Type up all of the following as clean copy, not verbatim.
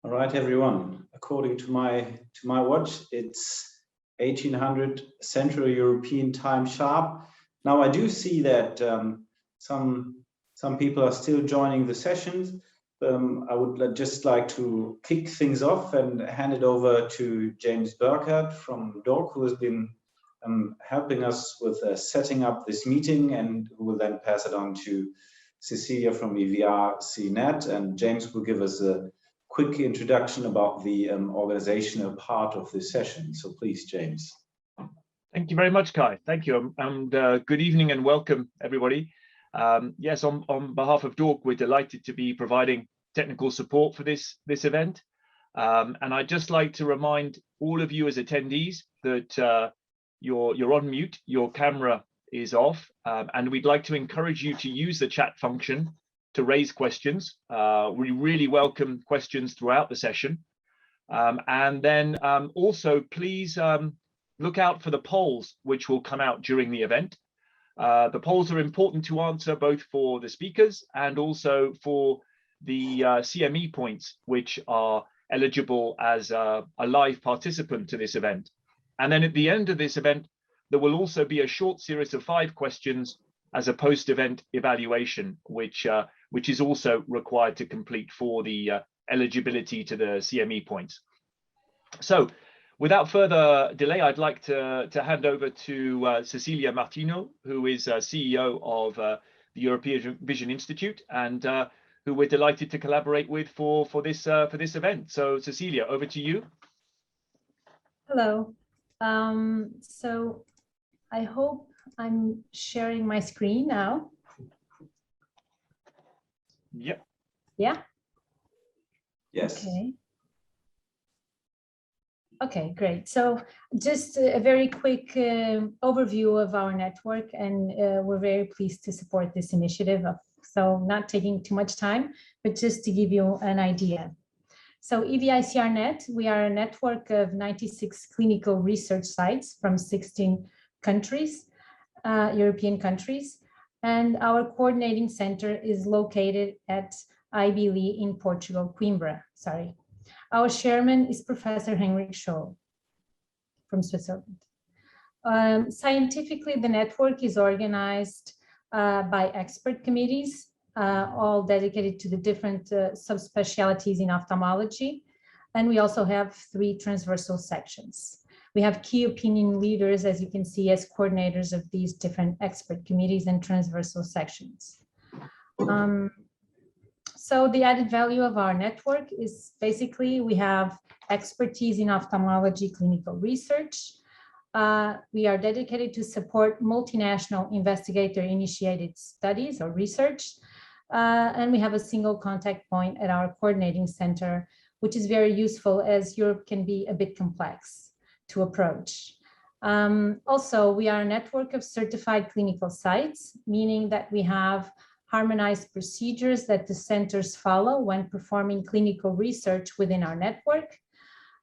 All right, everyone. According to my watch, it's 1800 Central European time sharp. Now I do see that some people are still joining the sessions. I would just like to kick things off and hand it over to James Burkhardt from D.O.R.C, who has been helping us with setting up this meeting, and who will then pass it on to Cecilia from EACCME, and James will give us a quick introduction about the organizational part of this session. So please, James. Thank you very much, Kai. Thank you, and good evening and welcome, everybody. Yes, on behalf of D.O.R.C, we're delighted to be providing technical support for this event. And I'd just like to remind all of you as attendees that you're on mute, your camera is off, and we'd like to encourage you to use the chat function to raise questions. We really welcome questions throughout the session. And then also, please look out for the polls which will come out during the event. The polls are important to answer both for the speakers and also for the CME points, which are eligible as a live participant to this event. And then at the end of this event, there will also be a short series of 5 questions as a post-event evaluation, which is also required to complete for the eligibility to the CME points. So without further delay, I'd like to hand over to Cecilia Martino, who is CEO of the European Vision Institute, and who we're delighted to collaborate with for this event. So Cecilia, over to you. Hello. So I hope I'm sharing my screen now. Yep. Yeah? Yes. Okay. Okay, great. So just a very quick overview of our network, and we're very pleased to support this initiative. So not taking too much time, but just to give you an idea. So EVICRnet, we are a network of 96 clinical research sites from 16 countries, European countries, and our coordinating center is located at IBLE in Portugal, Coimbra, sorry. Our chairman is Professor Henrik Scholl from Switzerland. Scientifically, the network is organized by expert committees, all dedicated to the different subspecialties in ophthalmology. And we also have 3 transversal sections. We have key opinion leaders, as you can see, as coordinators of these different expert committees and transversal sections. So the added value of our network is basically we have expertise in ophthalmology clinical research. We are dedicated to support multinational investigator-initiated studies or research. And we have a single contact point at our coordinating center, which is very useful as Europe can be a bit complex to approach. Also, we are a network of certified clinical sites, meaning that we have harmonized procedures that the centers follow when performing clinical research within our network.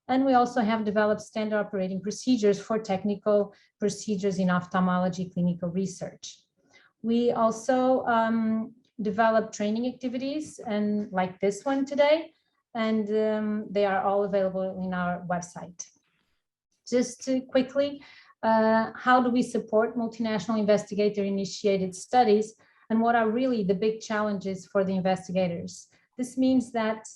And we also have developed standard operating procedures for technical procedures in ophthalmology clinical research. We also develop training activities, and like this one today, and they are all available in our website. Just to quickly, how do we support multinational investigator-initiated studies, and what are really the big challenges for the investigators? This means that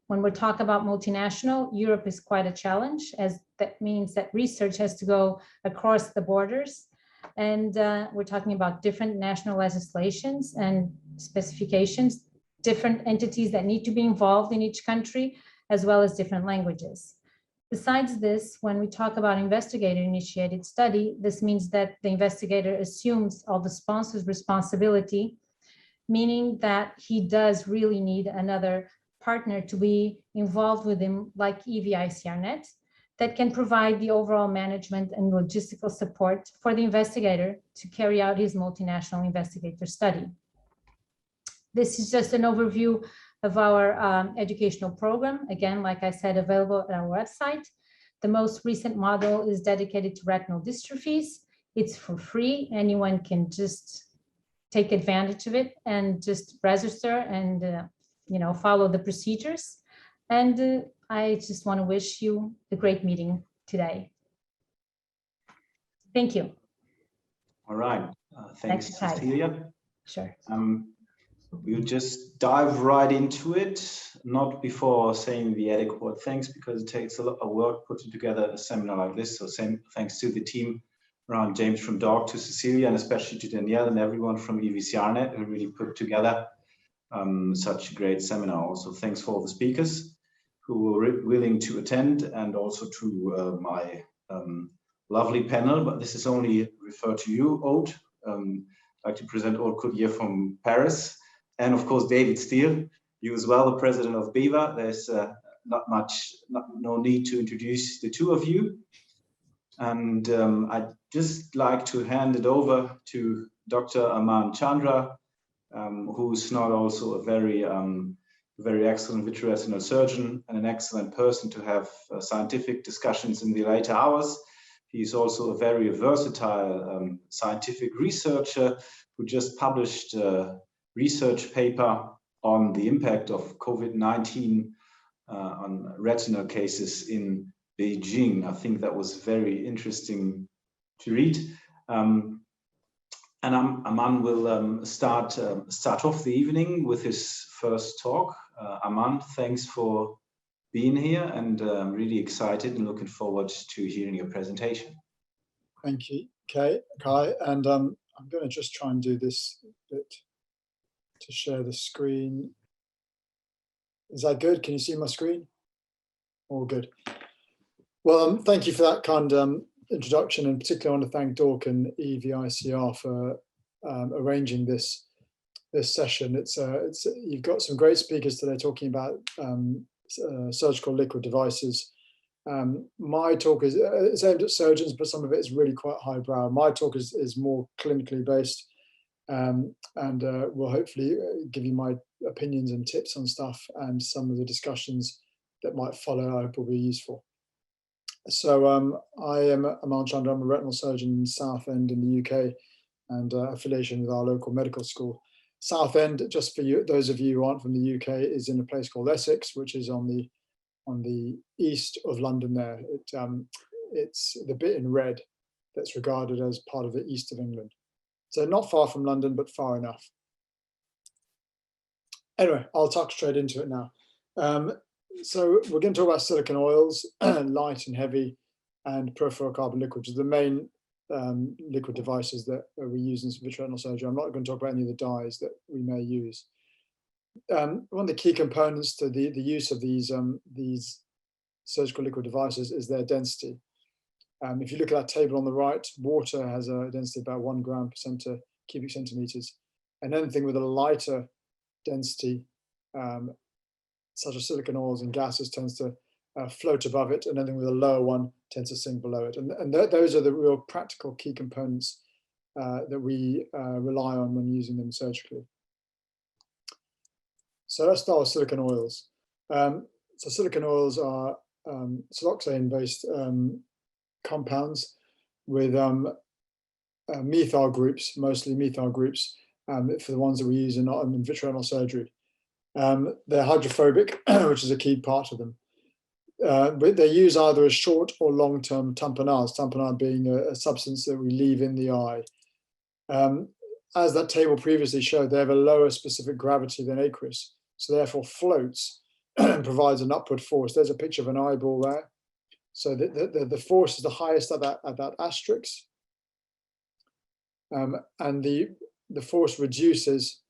when we talk about multinational, Europe is quite a challenge, as that means that research has to go across the borders. And we're talking about different national legislations and specifications, different entities that need to be involved in each country, as well as different languages. Besides this, when we talk about investigator-initiated study, this means that the investigator assumes all the sponsor's responsibility, meaning that he does really need another partner to be involved with him, like EVICRnet, that can provide the overall management and logistical support for the investigator to carry out his multinational investigator study. This is just an overview of our educational program. Again, like I said, available at our website. The most recent model is dedicated to retinal dystrophies. It's for free. Anyone can just take advantage of it and just register and follow the procedures. And I just want to wish you a great meeting today. Thank you. All right. Thanks, Cecilia. Sure. We'll just dive right into it, not before saying the adequate thanks, because it takes a lot of work putting together a seminar like this. So thanks to the team around James from D.O.R.C, to Cecilia, and especially to Danielle and everyone from EACCME who really put together such a great seminar. Also, thanks for all the speakers who were willing to attend, and also to my lovely panel, but this is only referred to you, Aude. I'd like to present Aude Couturier from Paris, and of course David Steele, you as well, the president of BEVA. There's no need to introduce the two of you. And I'd just like to hand it over to Dr. Aman Chandra, who's not also a very excellent vitreoretinal surgeon and an excellent person to have scientific discussions in the later hours. He's also a very versatile scientific researcher who just published a research paper on the impact of COVID-19 on retinal cases in Beijing. I think that was very interesting to read. And Aman will start off the evening with his first talk. Aman, thanks for being here, and I'm really excited and looking forward to hearing your presentation. Thank you, Kai. And I'm going to just try and do this bit to share the screen. Is that good? Can you see my screen? All good. Well, thank you for that kind introduction, and particularly I want to thank D.O.R.C and EVICR for arranging this session. You've got some great speakers today talking about surgical liquid devices. My talk is aimed at surgeons, but some of it is really quite highbrow. My talk is more clinically based, and will hopefully give you my opinions and tips on stuff, and some of the discussions that might follow I hope will be useful. So I am Aman Chandra. I'm a retinal surgeon in Southend in the UK, and affiliation with our local medical school. Southend, just for you, those of you who aren't from the UK, is in a place called Essex, which is on the east of London there. It's the bit in red that's regarded as part of the east of England. So not far from London, but far enough. Anyway, I'll tuck straight into it now. So we're going to talk about silicone oils, light and heavy, and peripheral carbon liquids, the main liquid devices that we use in vitreoretinal surgery. I'm not going to talk about any of the dyes that we may use. One of the key components to the use of these surgical liquid devices is their density. If you look at that table on the right, water has a density of about 1 gram per cubic centimeters, and anything with a lighter density, such as silicone oils and gases, tends to float above it, and anything with a lower one tends to sink below it. And those are the real practical key components that we rely on when using them surgically. So let's start with silicone oils. So silicone oils are siloxane-based compounds with methyl groups, mostly methyl groups, for the ones that we use in vitreoretinal surgery. They're hydrophobic, which is a key part of them. But they use either as short or long-term tamponades, tamponade being a substance that we leave in the eye. As that table previously showed, they have a lower specific gravity than aqueous, so therefore floats and provides an upward force. There's a picture of an eyeball there. So the force is the highest at that asterisk, and the force reduces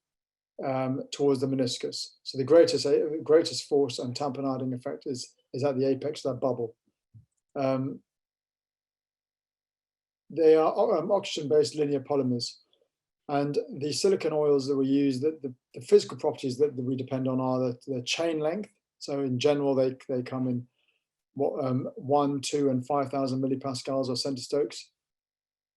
towards the meniscus. So the greatest force and tamponading effect is at the apex of that bubble. They are oxygen-based linear polymers, and the silicone oils that we use, the physical properties that we depend on are the chain length. So in general, they come in 1, 2, and 5,000 millipascals or centistokes.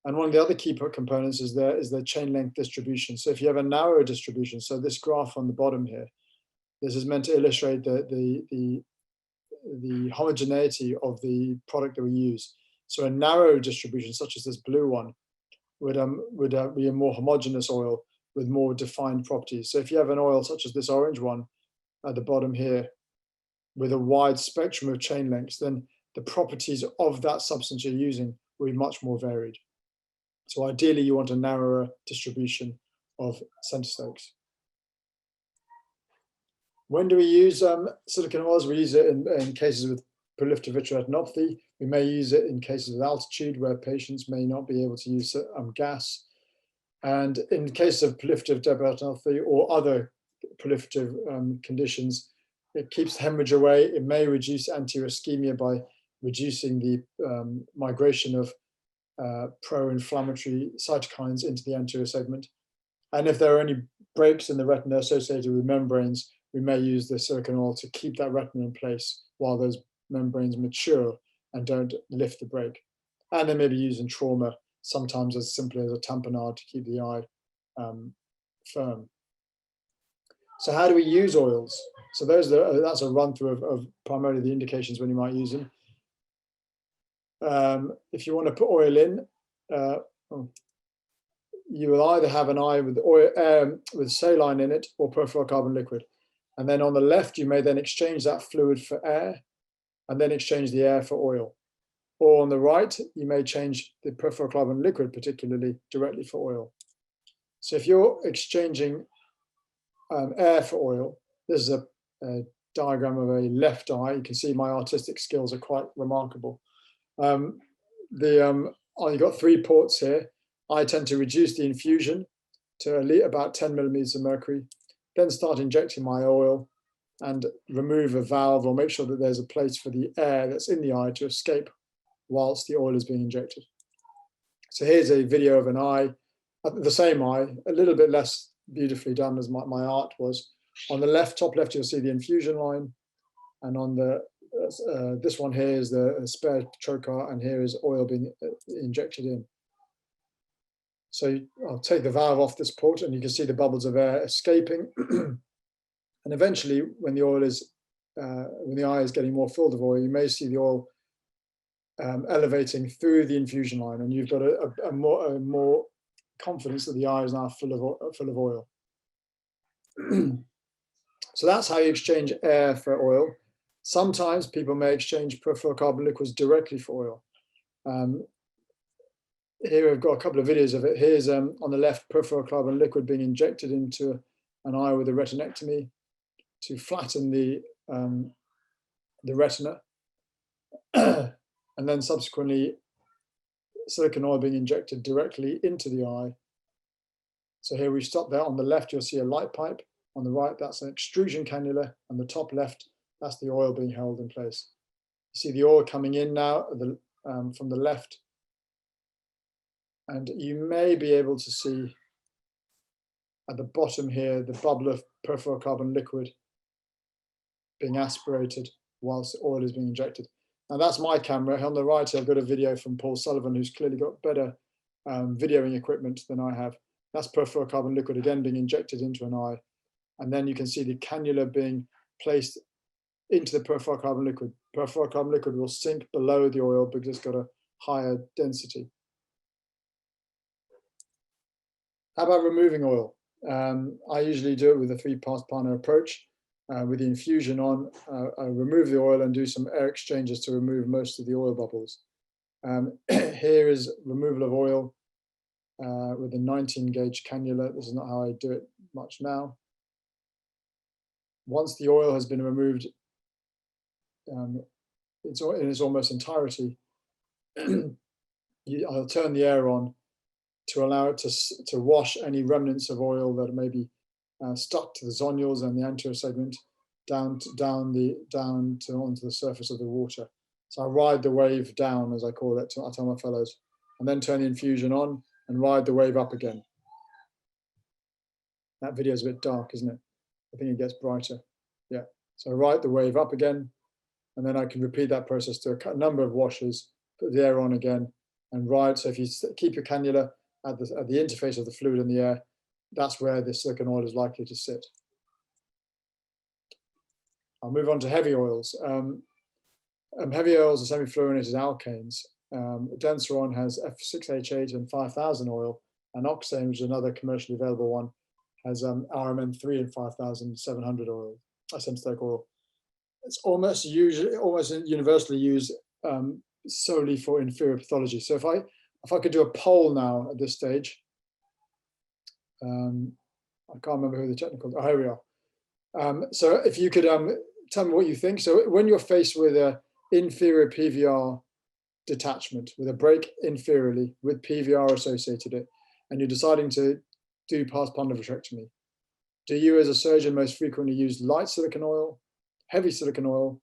And one of the other key components is their chain length distribution. So if you have a narrow distribution, so this graph on the bottom here, this is meant to illustrate the homogeneity of the product that we use. So a narrow distribution, such as this blue one, would be a more homogeneous oil with more defined properties. So if you have an oil such as this orange one at the bottom here, with a wide spectrum of chain lengths, then the properties of that substance you're using will be much more varied. So ideally, you want a narrower distribution of centerstokes. When do we use silicone oils? We use it in cases with proliferative vitreoretinopathy. We may use it in cases of altitude where patients may not be able to use gas. And in cases of proliferative retinopathy or other proliferative conditions, it keeps hemorrhage away. It may reduce anterior ischemia by reducing the migration of pro-inflammatory cytokines into the anterior segment. And if there are any breaks in the retina associated with membranes, we may use the silicone oil to keep that retina in place while those membranes mature and don't lift the break. And they may be used in trauma, sometimes as simply as a tamponade to keep the eye firm. So how do we use oils? So that's a run through of primarily the indications when you might use them. If you want to put oil in, you will either have an eye with oil with saline in it or peripheral carbon liquid. And then on the left, you may then exchange that fluid for air and then exchange the air for oil. Or on the right, you may change the peripheral carbon liquid, particularly directly for oil. So if you're exchanging air for oil, this is a diagram of a left eye. You can see my artistic skills are quite remarkable. You've got 3 ports here. I tend to reduce the infusion to about 10 millimeters of mercury, then start injecting my oil and remove a valve or make sure that there's a place for the air that's in the eye to escape whilst the oil is being injected. So here's a video of an eye, the same eye, a little bit less beautifully done as my art was. On the left, top left, you'll see the infusion line. And on the this one here is the spare trocar, and here is oil being injected in. So I'll take the valve off this port and you can see the bubbles of air escaping. And eventually when the oil is, when the eye is getting more filled with oil, you may see the oil elevating through the infusion line, and you've got a more confidence that the eye is now full of oil. So that's how you exchange air for oil. Sometimes people may exchange peripheral carbon liquids directly for oil. Here I've got a couple of videos of it. Here's on the left, peripheral carbon liquid being injected into an eye with a retinectomy to flatten the retina. And then subsequently, silicone oil being injected directly into the eye. So here we stop there. On the left, you'll see a light pipe. On the right, that's an extrusion cannula. On the top left, that's the oil being held in place. You see the oil coming in now from the left. And you may be able to see at the bottom here, the bubble of peripheral carbon liquid being aspirated whilst the oil is being injected. And that's my camera. On the right, I've got a video from Paul Sullivan, who's clearly got better videoing equipment than I have. That's peripheral carbon liquid, again, being injected into an eye. And then you can see the cannula being placed into the peripheral carbon liquid. Peripheral carbon liquid will sink below the oil because it's got a higher density. How about removing oil? I usually do it with a 3-pass Parno approach. With the infusion on, I remove the oil and do some air exchanges to remove most of the oil bubbles. Here is removal of oil with a 19-gauge cannula. This is not how I do it much now. Once the oil has been removed in its almost entirety, I'll turn the air on to allow it to wash any remnants of oil that may be stuck to the zonules and the anterior segment onto the surface of the water. So I ride the wave down, as I call it, I tell my fellows, and then turn the infusion on and ride the wave up again. That video is a bit dark, isn't it? I think it gets brighter. Yeah. So I ride the wave up again, and then I can repeat that process to a number of washes, put the air on again, and ride. So if you keep your cannula at the interface of the fluid and the air, that's where the silicone oil is likely to sit. I'll move on to heavy oils. Heavy oils are semi-fluorinated alkanes. Denseron has F6H8 and 5000 oil, and Oxane, which is another commercially available one, has RMN3 and 5700 oil, centerstoke oil. it's almost universally used solely for inferior pathology. So if I could do a poll now at this stage, I can't remember who the technical, oh, here we are. So if you could tell me what you think. So when you're faced with an inferior PVR detachment, with a break inferiorly with PVR associated it, and you're deciding to do pars-pundar vitrectomy, do you as a surgeon most frequently use light silicone oil, heavy silicone oil,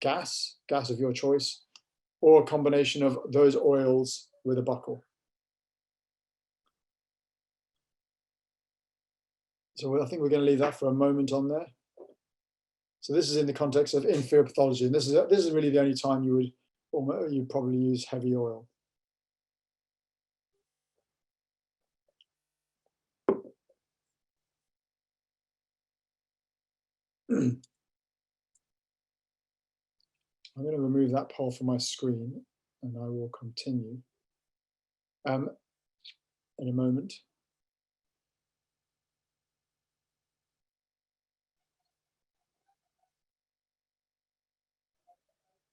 gas of your choice, or a combination of those oils with a buccal? So I think we're going to leave that for a moment on there. So this is in the context of inferior pathology, and this is really the only time you probably use heavy oil. I'm going to remove that poll from my screen, and I will continue in a moment.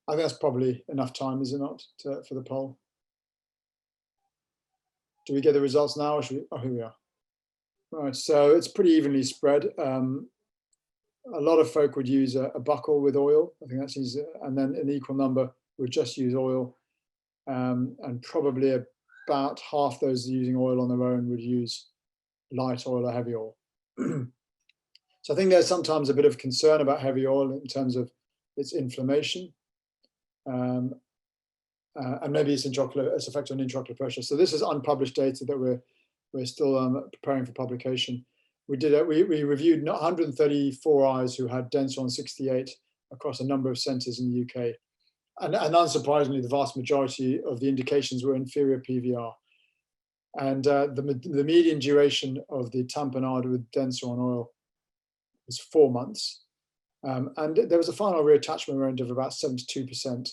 I think that's probably enough time, is it not, for the poll? Do we get the results now, or should we? Oh, here we are. Right, so it's pretty evenly spread. A lot of folk would use a buccal with oil. I think that's easy, and then an equal number would just use oil, and probably about half those using oil on their own would use light oil or heavy oil. So I think there's sometimes a bit of concern about heavy oil in terms of its inflammation, and maybe its effect on intraocular pressure. So this is unpublished data that we're still preparing for publication. We reviewed 134 eyes who had Densron 68 across a number of centres in the UK, and unsurprisingly, the vast majority of the indications were inferior PVR. And the median duration of the tamponade with Densron oil was 4 months, and there was a final reattachment rate of about 72%.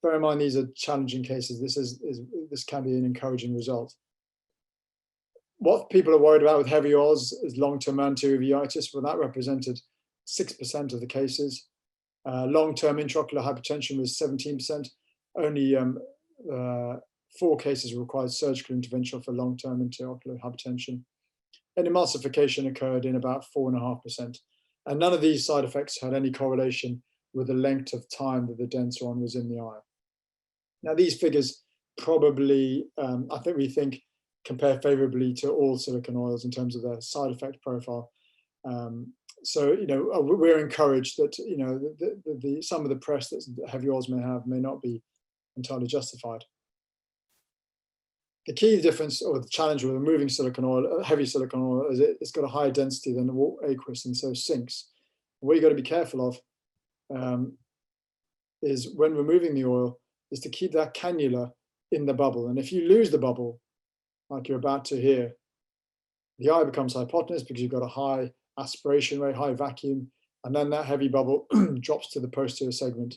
Bear in mind, these are challenging cases. This can be an encouraging result. What people are worried about with heavy oils is long-term anterior uveitis. Well, that represented 6% of the cases. Long-term intraocular hypertension was 17%. Only 4 cases required surgical intervention for long-term intraocular hypertension. And emulsification occurred in about 4.5%. And none of these side effects had any correlation with the length of time that the Densron was in the eye. Now, these figures probably, we think, compare favorably to all silicone oils in terms of their side effect profile. So, we're encouraged that, some of the press that heavy oils may have may not be entirely justified. The key difference or the challenge with removing silicone oil, heavy silicone oil, is it's got a higher density than the aqueous and so sinks. What you've got to be careful of is when removing the oil is to keep that cannula in the bubble. And if you lose the bubble, like you're about to here, the eye becomes hypotenuse because you've got a high aspiration rate, high vacuum, and then that heavy bubble drops to the posterior segment.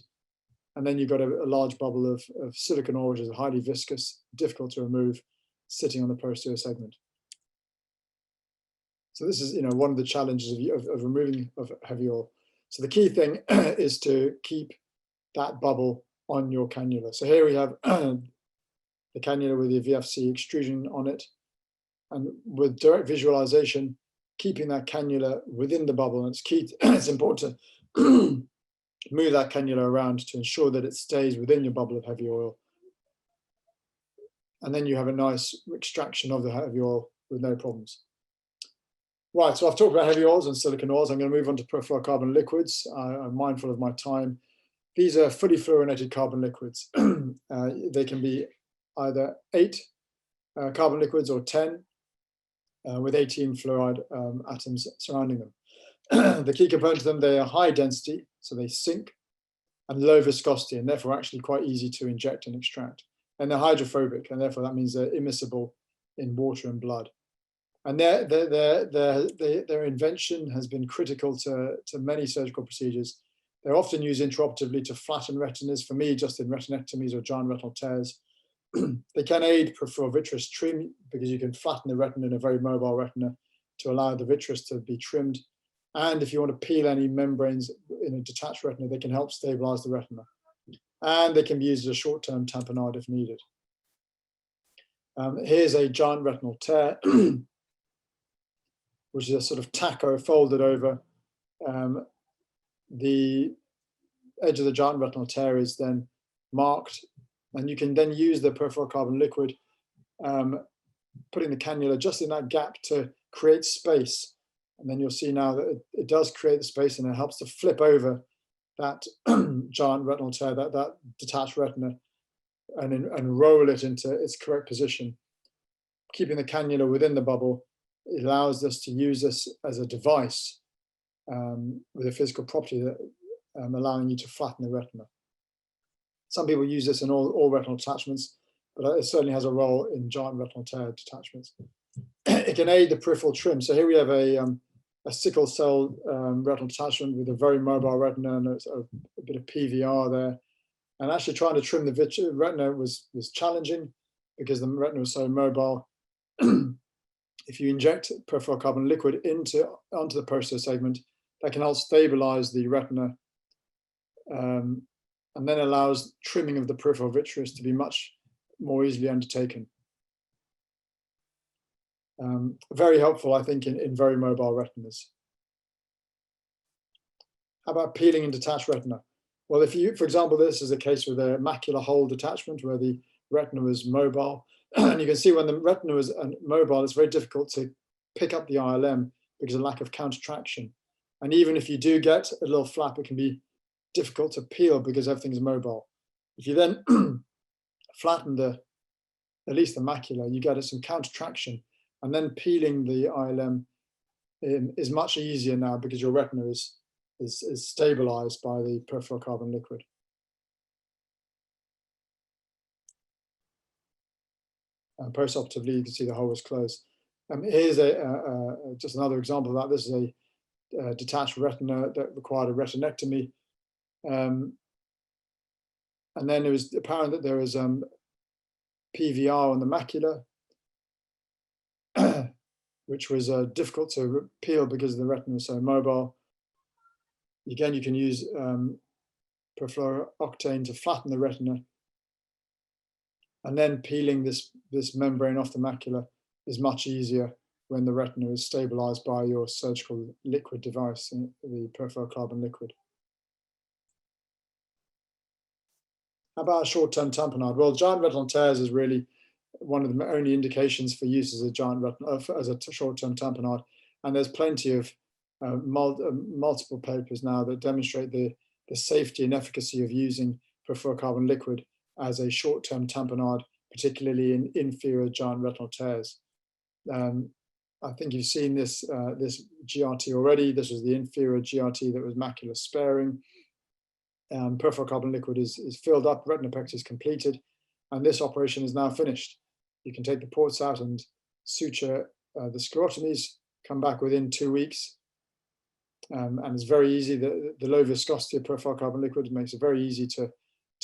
And then you've got a large bubble of silicone oil, which is highly viscous, difficult to remove, sitting on the posterior segment. So this is, one of the challenges of removing heavy oil. So the key thing is to keep that bubble on your cannula. So here we have the cannula with the VFC extrusion on it, and with direct visualization, keeping that cannula within the bubble. And it's key. It's important to move that cannula around to ensure that it stays within your bubble of heavy oil. And then you have a nice extraction of the heavy oil with no problems. Right, so I've talked about heavy oils and silicone oils. I'm going to move on to peripheral carbon liquids. I'm mindful of my time. These are fully fluorinated carbon liquids. They can be either 8 carbon liquids or 10 with 18 fluoride atoms surrounding them. The key component of them, they are high density, so they sink, and low viscosity, and therefore actually quite easy to inject and extract. And they're hydrophobic, and therefore that means they're immiscible in water and blood. And their invention has been critical to many surgical procedures. They're often used intraoperatively to flatten retinas, for me, just in retinectomies or giant retinal tears. They can aid peripheral vitreous trim because you can flatten the retina in a very mobile retina to allow the vitreous to be trimmed. And if you want to peel any membranes in a detached retina, they can help stabilize the retina. And they can be used as a short-term tamponade if needed. Here's a giant retinal tear, which is a sort of taco folded over. The edge of the giant retinal tear is then marked, and you can then use the peripheral carbon liquid, putting the cannula just in that gap to create space. And then you'll see now that it does create the space, and it helps to flip over that giant retinal tear, that detached retina, and roll it into its correct position. Keeping the cannula within the bubble, it allows us to use this as a device with a physical property that allowing you to flatten the retina. Some people use this in all retinal detachments, but it certainly has a role in giant retinal tear detachments. It can aid the peripheral trim. So here we have a sickle cell retinal detachment with a very mobile retina, and a bit of PVR there. And actually trying to trim the retina was challenging because the retina was so mobile. If you inject peripheral carbon liquid onto the posterior segment, that can help stabilize the retina, and then allows trimming of the peripheral vitreous to be much more easily undertaken. Very helpful, I think, in very mobile retinas. How about peeling and detached retina? Well, if you, for example, this is a case with a macular hole detachment where the retina was mobile, and you can see when the retina was mobile, it's very difficult to pick up the ILM because of lack of countertraction. And even if you do get a little flap, it can be difficult to peel because everything's mobile. If you then flatten at least the macula, you get some countertraction, and then peeling the ILM is much easier now because your retina is stabilized by the peripheral carbon liquid. And postoperatively, you can see the hole is closed. Here's just another example of that. This is a detached retina that required a retinectomy. And then it was apparent that there was PVR on the macula, which was difficult to peel because the retina was so mobile. Again, you can use perfluorooctane to flatten the retina, and then peeling this membrane off the macula is much easier when the retina is stabilized by your surgical liquid device, the peripheral carbon liquid. How about a short-term tamponade? Well, giant retinal tears is really one of the only indications for use as a giant retinal, as a short-term tamponade, and there's plenty of multiple papers now that demonstrate the safety and efficacy of using peripheral carbon liquid as a short-term tamponade, particularly in inferior giant retinal tears. I think you've seen this GRT already. This was the inferior GRT that was macular sparing. Peripheral carbon liquid is filled up, retinopexy is completed, and this operation is now finished. You can take the ports out and suture the sclerotomies, come back within 2 weeks. And it's very easy. The low viscosity of peripheral carbon liquid makes it very easy to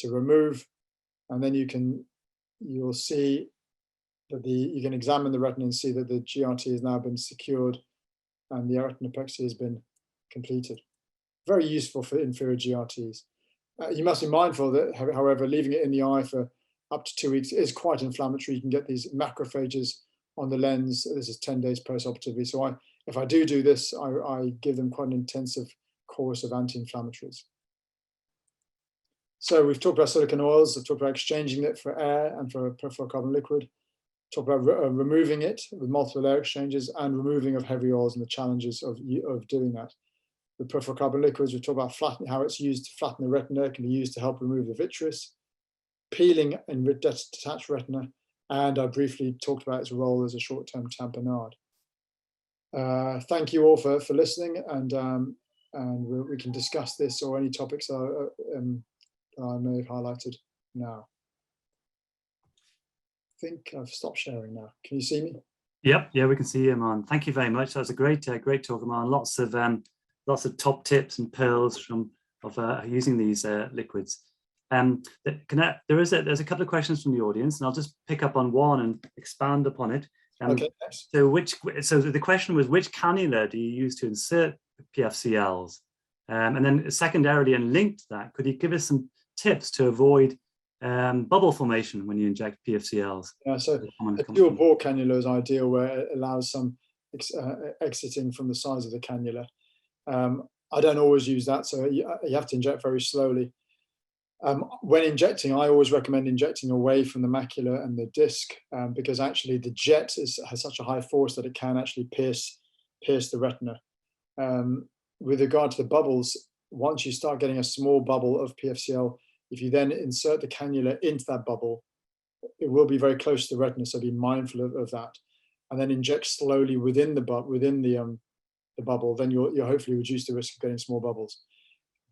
remove. And then you'll see that you can examine the retina and see that the GRT has now been secured and the retinopexy has been completed. Very useful for inferior GRTs. You must be mindful that, however, leaving it in the eye for up to 2 weeks is quite inflammatory. You can get these macrophages on the lens. This is 10 days post-operatively. So if I do this, I give them quite an intensive course of anti-inflammatories. So we've talked about silicone oils. I've talked about exchanging it for air and for peripheral carbon liquid. Talked about removing it with multiple air exchanges and removing of heavy oils and the challenges of doing that. With peripheral carbon liquids, we talk about how it's used to flatten the retina. It can be used to help remove the vitreous, peeling in detached retina, and I briefly talked about its role as a short-term tamponade. Thank you all for listening, and we can discuss this or any topics that I may have highlighted now. I think I've stopped sharing now. Can you see me? Yep, yeah, we can see you, Aman. Thank you very much. That was a great talk, Aman. Lots of top tips and pearls of using these liquids. There's a couple of questions from the audience, and I'll just pick up on one and expand upon it. Okay, thanks. So the question was, which cannula do you use to insert PFCLs? And then secondarily and linked to that, could you give us some tips to avoid bubble formation when you inject PFCLs? Yeah, so a dual bore cannula is ideal, where it allows some exiting from the size of the cannula. I don't always use that, so you have to inject very slowly. When injecting, I always recommend injecting away from the macula and the disc, because actually the jet has such a high force that it can actually pierce the retina. With regard to the bubbles, once you start getting a small bubble of PFCL, if you then insert the cannula into that bubble, it will be very close to the retina, so be mindful of that. And then inject slowly within the bubble, then you'll hopefully reduce the risk of getting small bubbles.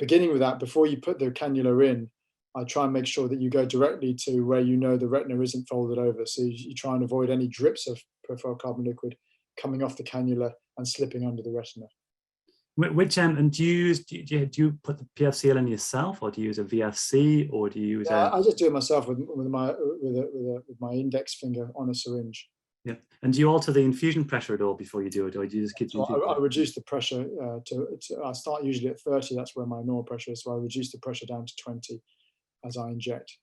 Beginning with that, before you put the cannula in, I try and make sure that you go directly to where you know the retina isn't folded over. So you try and avoid any drips of peripheral carbon liquid coming off the cannula and slipping under the retina. Which and do you put the PFCL in yourself, or do you use a VFC, or do you use I just do it myself with my index finger on a syringe. Yeah, and do you alter the infusion pressure at all before you do it, or do you just keep? So I reduce the pressure I start usually at 30. That's where my normal pressure is. So I reduce the pressure down to 20 as I inject.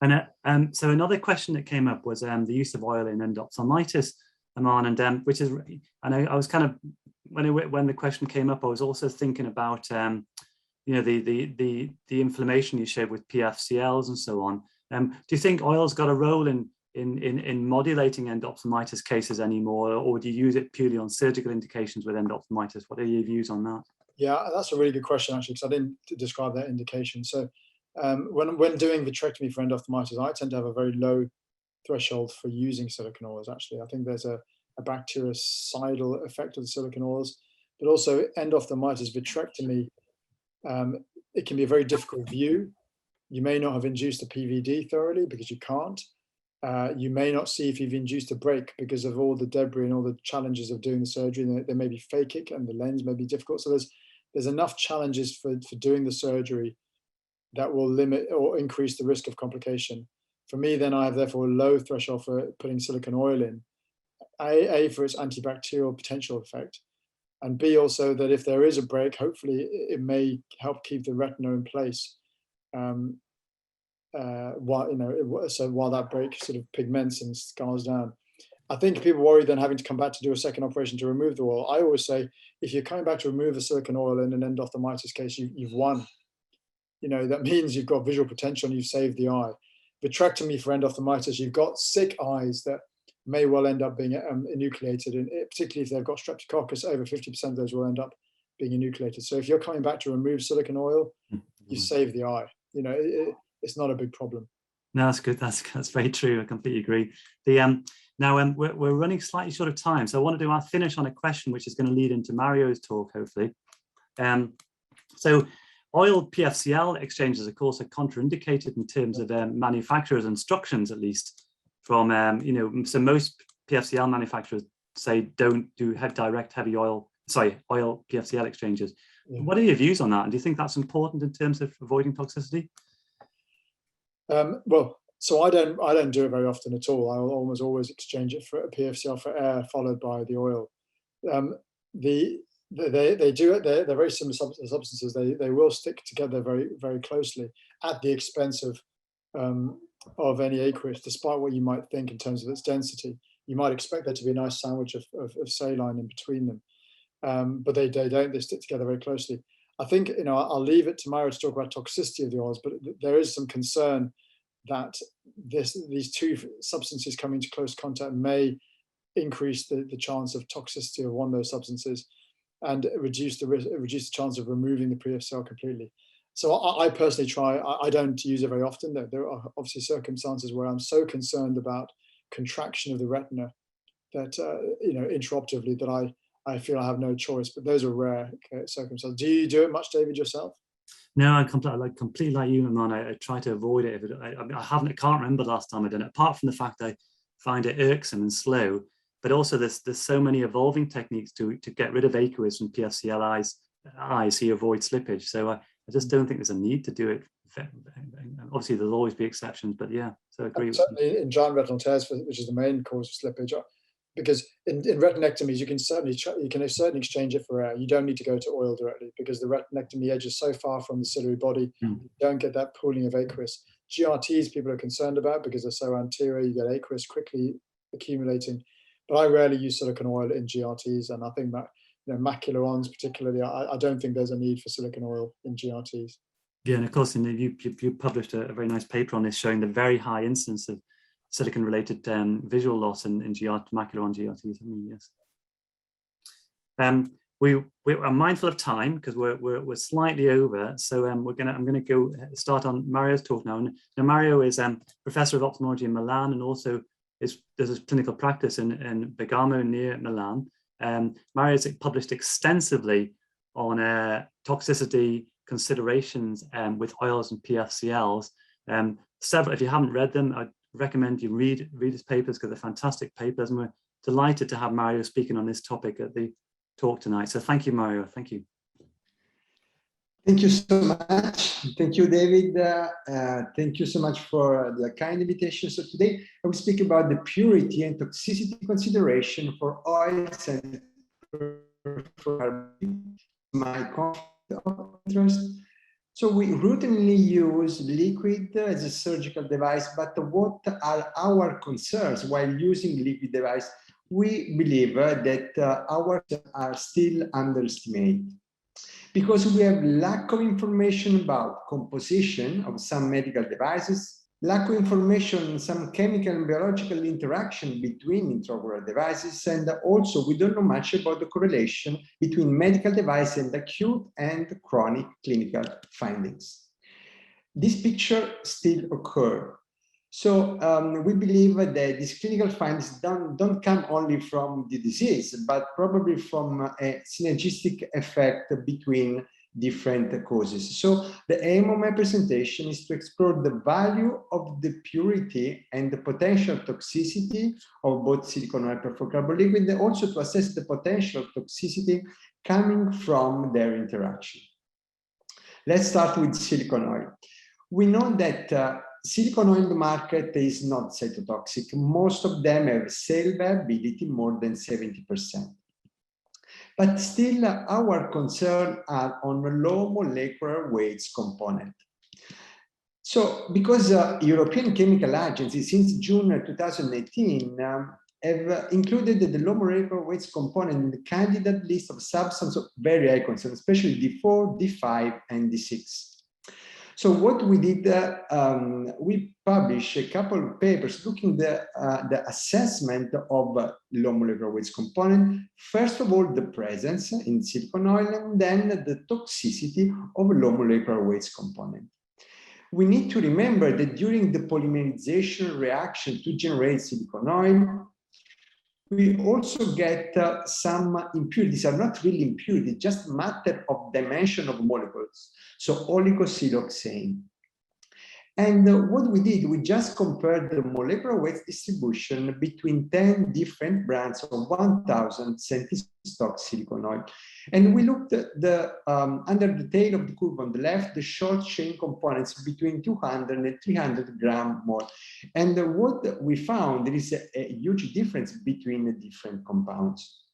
And so another question that came up was the use of oil in endophthalmitis, Aman, and which is, and I was kind of, when the question came up, I was also thinking about you know, the inflammation you showed with PFCLs and so on. Do you think oil's got a role in modulating endophthalmitis cases anymore, or do you use it purely on surgical indications with endophthalmitis? What are your views on that? Yeah, that's a really good question, actually, because I didn't describe that indication. So when doing vitrectomy for endophthalmitis, I tend to have a very low threshold for using silicone oils, actually. I think there's a bactericidal effect of the silicone oils, but also endophthalmitis vitrectomy, it can be a very difficult view. You may not have induced a PVD thoroughly because you can't. You may not see if you've induced a break because of all the debris and all the challenges of doing the surgery. And they may be phakic and the lens may be difficult. So there's enough challenges for doing the surgery that will limit or increase the risk of complication. For me, then I have therefore a low threshold for putting silicone oil in. A, for its antibacterial potential effect, and B, also that if there is a break, hopefully it may help keep the retina in place. While that break sort of pigments and scars down. I think people worry then having to come back to do a second operation to remove the oil. I always say, if you're coming back to remove a silicone oil in an endophthalmitis case, you've won. You know, that means you've got visual potential and you've saved the eye. Vitrectomy for endophthalmitis, you've got sick eyes that may well end up being enucleated, and particularly if they've got streptococcus, over 50% of those will end up being enucleated. So if you're coming back to remove silicone oil, you save the eye. You know, it's not a big problem. No, that's good. That's very true. I completely agree. Now we're running slightly short of time, so I wanted to finish on a question which is going to lead into Mario's talk, hopefully. So oil PFCL exchanges, of course, are contraindicated in terms of manufacturers' instructions, at least from you know. So most PFCL manufacturers say don't do direct heavy oil PFCL exchanges. Yeah. What are your views on that? And do you think that's important in terms of avoiding toxicity? Well, so I don't do it very often at all. I will always exchange it for a PFCL for air, followed by the oil. They do it. They're very similar substances. They will stick together very, very closely at the expense of any aqueous, despite what you might think in terms of its density. You might expect there to be a nice sandwich of saline in between them, but they don't. They stick together very closely. I think, you know, I'll leave it to Mario to talk about toxicity of the oils, but there is some concern that these two substances coming into close contact may increase the chance of toxicity of one of those substances and reduce the chance of removing the PFCL completely. So I personally try. I don't use it very often. There are obviously circumstances where I'm so concerned about contraction of the retina that you know, interruptively, that I feel I have no choice. But those are rare circumstances. Do you do it much, David, yourself? No, I'm completely like you, Aman. I try to avoid it. I can't remember the last time I done it. Apart from the fact I find it irksome and slow, but also there's so many evolving techniques to get rid of aqueous from PFCL eyes so you avoid slippage. So I just don't think there's a need to do it. Obviously, there'll always be exceptions, but yeah. So I agree. Certainly in giant retinal tears, which is the main cause of slippage, because in retinectomies, you can certainly exchange it for air. You don't need to go to oil directly because the retinectomy edge is so far from the ciliary body, you don't get that pooling of aqueous. GRTs people are concerned about because they're so anterior, you get aqueous quickly accumulating. But I rarely use silicone oil in GRTs, and I think that macular ons particularly, I don't think there's a need for silicone oil in GRTs. Yeah, and of course, you published a very nice paper on this showing the very high incidence of silicone-related visual loss in macular on GRTs. Yes. We are mindful of time because we're slightly over, so I'm gonna go start on Mario's talk now. And Mario is professor of ophthalmology in Milan, and also there's a clinical practice in Bergamo near Milan. Mario's published extensively on toxicity considerations with oils and PFCLs. Several, if you haven't read them, I'd recommend you read his papers because they're fantastic papers, and we're delighted to have Mario speaking on this topic at the talk tonight. So thank you, Mario. Thank you. Thank you so much. Thank you, David. Thank you so much for the kind invitation. So today I will speak about the purity and toxicity consideration for oils and my conflict of interest. So we routinely use liquid as a surgical device, but what are our concerns while using liquid device? We believe that ours are still underestimated because we have lack of information about composition of some medical devices, lack of information on some chemical and biological interaction between intraocular devices, and also we don't know much about the correlation between medical device and acute and chronic clinical findings. This picture still occurs. So we believe that these clinical findings don't come only from the disease, but probably from a synergistic effect between different causes. So the aim of my presentation is to explore the value of the purity and the potential toxicity of both silicone oil and peripheral liquid, and also to assess the potential toxicity coming from their interaction. Let's start with silicone oil. We know that silicone oil in the market is not cytotoxic. Most of them have cell viability more than 70%. But still, our concern are on low molecular weights component. So, because European chemical agencies since June 2018 have included the low molecular weights component in the candidate list of substances of very high concern, especially D4, D5, and D6. So what we did, we published a couple of papers looking at the assessment of low molecular weights component. First of all, the presence in silicone oil, and then the toxicity of low molecular weights component. We need to remember that during the polymerization reaction to generate silicone oil, we also get some impurities. Are not really impurities, just matter of dimension of molecules. So oligosiloxane. And what we did, we just compared the molecular weight distribution between 10 different brands of 1,000 centistock silicone oil. And we looked at the, under the tail of the curve on the left, the short chain components between 200 and 300 grams more. And what we found, there is a huge difference between the different compounds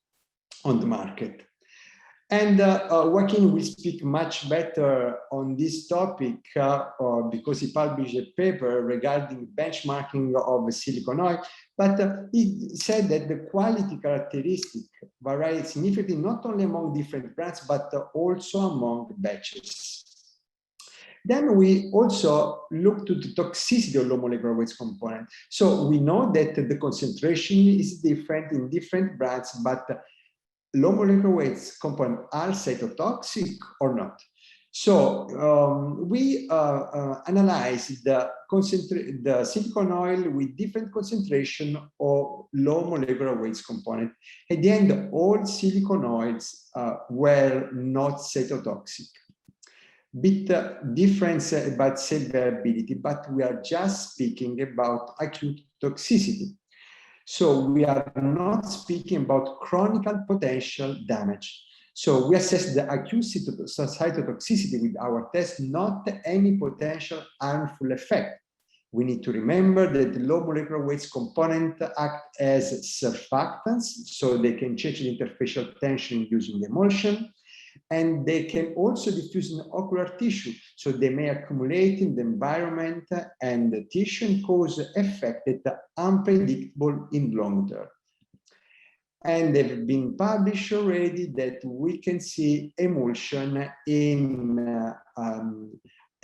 on the market. And Joachim will speak much better on this topic because he published a paper regarding benchmarking of silicone oil. But he said that the quality characteristic vary significantly not only among different brands, but also among batches. Then we also look to the toxicity of low molecular weights component. So we know that the concentration is different in different brands, but low molecular weights components are cytotoxic or not. So we analyzed the silicone oil with different concentration of low molecular weights component. At the end, all silicone oils were not cytotoxic. Bit difference about cell viability, but we are just speaking about acute toxicity. So we are not speaking about chronic potential damage. So we assess the acute cytotoxicity with our test, not any potential harmful effect. We need to remember that the low molecular weight component act as surfactants, so they can change the interfacial tension using emulsion, and they can also diffuse in ocular tissue, so they may accumulate in the environment and the tissue and cause effects that are unpredictable in long term. And they've been published already that we can see emulsion in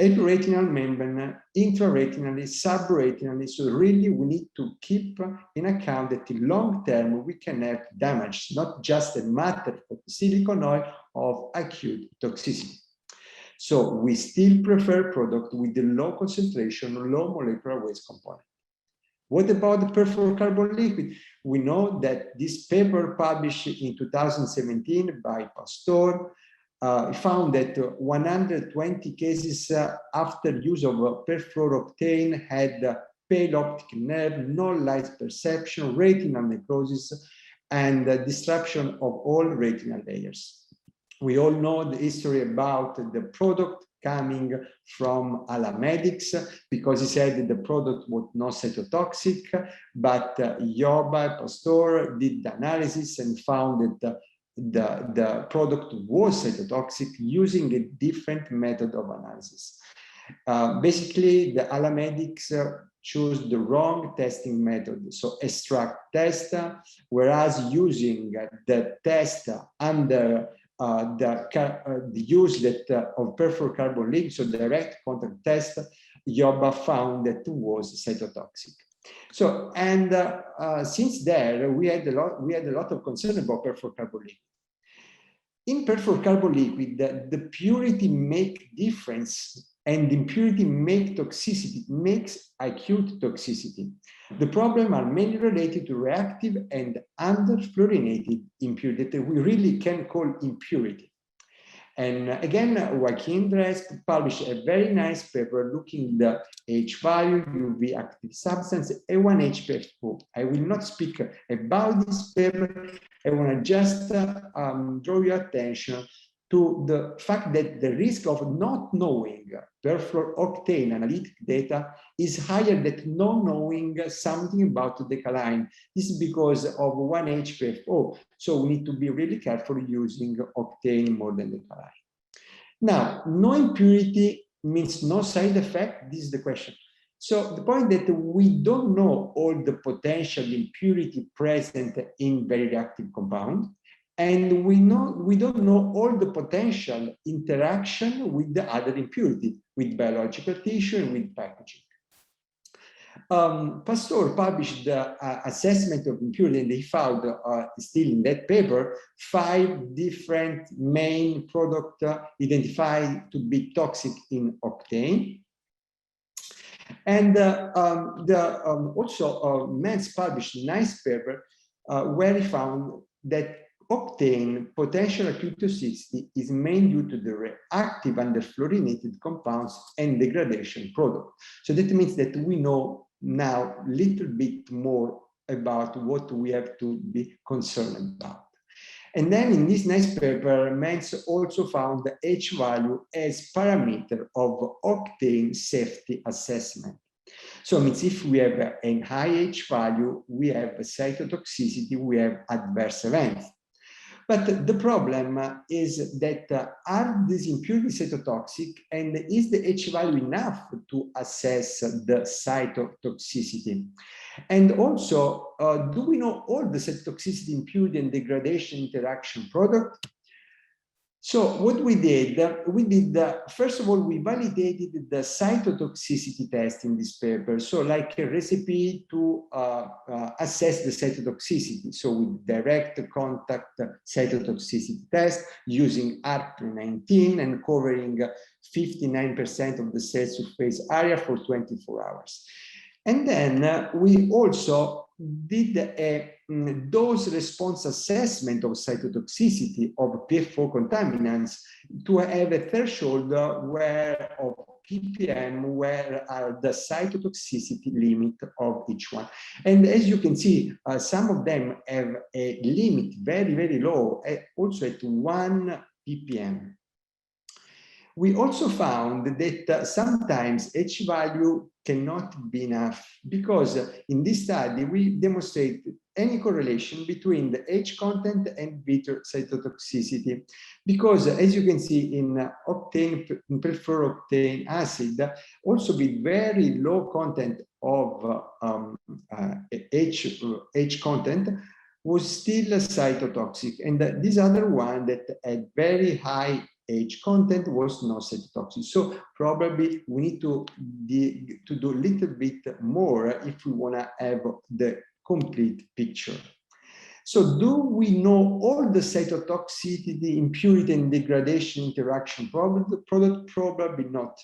epiretinal membrane, intraretinally, subretinally. So really we need to keep in account that in long term we can have damage, not just a matter of silicone oil of acute toxicity. So we still prefer product with the low concentration, low molecular weight component. What about the perfluorocarbon liquid? We know that this paper published in 2017 by Pasteur found that 120 cases after use of perfluoroctane had pale optic nerve, no light perception, retinal necrosis, and disruption of all retinal layers. We all know the history about the product coming from Alamedics, because he said that the product was not cytotoxic, but Yoba Pasteur did the analysis and found that the product was cytotoxic using a different method of analysis. Basically, the Alamedics chose the wrong testing method, so extract test, whereas using the test under the use of perfluorocarbon liquid, so direct contact test, Yoba found that it was cytotoxic. So, and since there, we had a lot of concern about perfluorocarbon liquid. In perfluorocarbon liquid, the purity make difference, and impurity make toxicity, makes acute toxicity. The problem are mainly related to reactive and underfluorinated impurity that we really can call impurity. And again, Joachim Dresp published a very nice paper looking at the H value, UV active substance, A1 HPFO. I will not speak about this paper. I want to just draw your attention to the fact that the risk of not knowing perfluoroctane analytic data is higher than not knowing something about the decaline. This is because of 1 HPFO. So we need to be really careful using octane more than decaline. Now, no impurity means no side effect. This is the question. So the point that we don't know all the potential impurity present in very reactive compound. And we don't know all the potential interaction with the other impurity, with biological tissue and with packaging. Pasteur published the assessment of impurity, and he found, still in that paper, 5 different main products identified to be toxic in octane. And also, Metz published a nice paper where he found that octane potential acute toxicity is mainly due to the reactive underfluorinated compounds and degradation product. So that means that we know now a little bit more about what we have to be concerned about. And then in this nice paper, Metz also found the H value as parameter of octane safety assessment. So it means if we have a high H value, we have cytotoxicity, we have adverse events. But the problem is that are these impurities cytotoxic, and is the H value enough to assess the cytotoxicity? And also, do we know all the cytotoxicity, impurity, and degradation interaction product? So what we did, first of all, we validated the cytotoxicity test in this paper. So like a recipe to assess the cytotoxicity. So with direct contact cytotoxicity test using ARC-19 and covering 59% of the cell surface area for 24 hours. And then we also did a dose response assessment of cytotoxicity of PFO contaminants to have a threshold where of ppm where are the cytotoxicity limit of each one. And as you can see, some of them have a limit very, very low, also at 1 ppm. We also found that sometimes H value cannot be enough, because in this study we demonstrate any correlation between the H content and bitter cytotoxicity, because as you can see in octane, in perfluorooctane acid, also with very low content of H content, was still cytotoxic, and this other one that had very high H content was not cytotoxic. So probably we need to do a little bit more if we want to have the complete picture. So do we know all the cytotoxicity, impurity, and degradation interaction product? Probably not,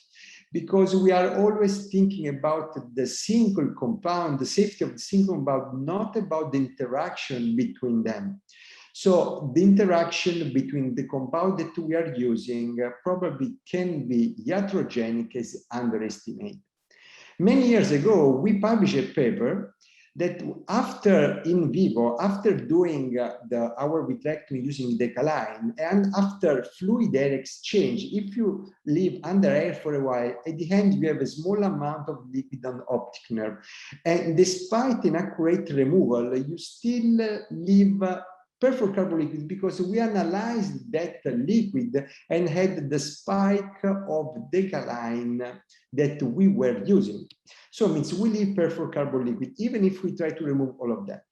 because we are always thinking about the single compound, the safety of the single compound, not about the interaction between them. So the interaction between the compound that we are using probably can be iatrogenic as underestimated. Many years ago, we published a paper that after in vivo, after doing our vitrectomy using Decaline, and after fluid air exchange, if you leave under air for a while, at the end you have a small amount of liquid on optic nerve. And despite inaccurate removal, you still leave perfluorocarbon liquid, because we analyzed that liquid and had the spike of Decaline that we were using. So it means we leave perfluorocarbon liquid, even if we try to remove all of that.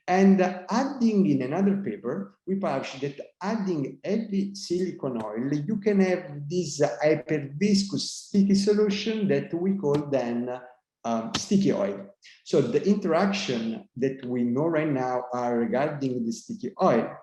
And adding in another paper, we published that adding heavy silicone oil, you can have this hyperviscous sticky solution that we call then sticky oil. So the interaction that we know right now are regarding the sticky oil.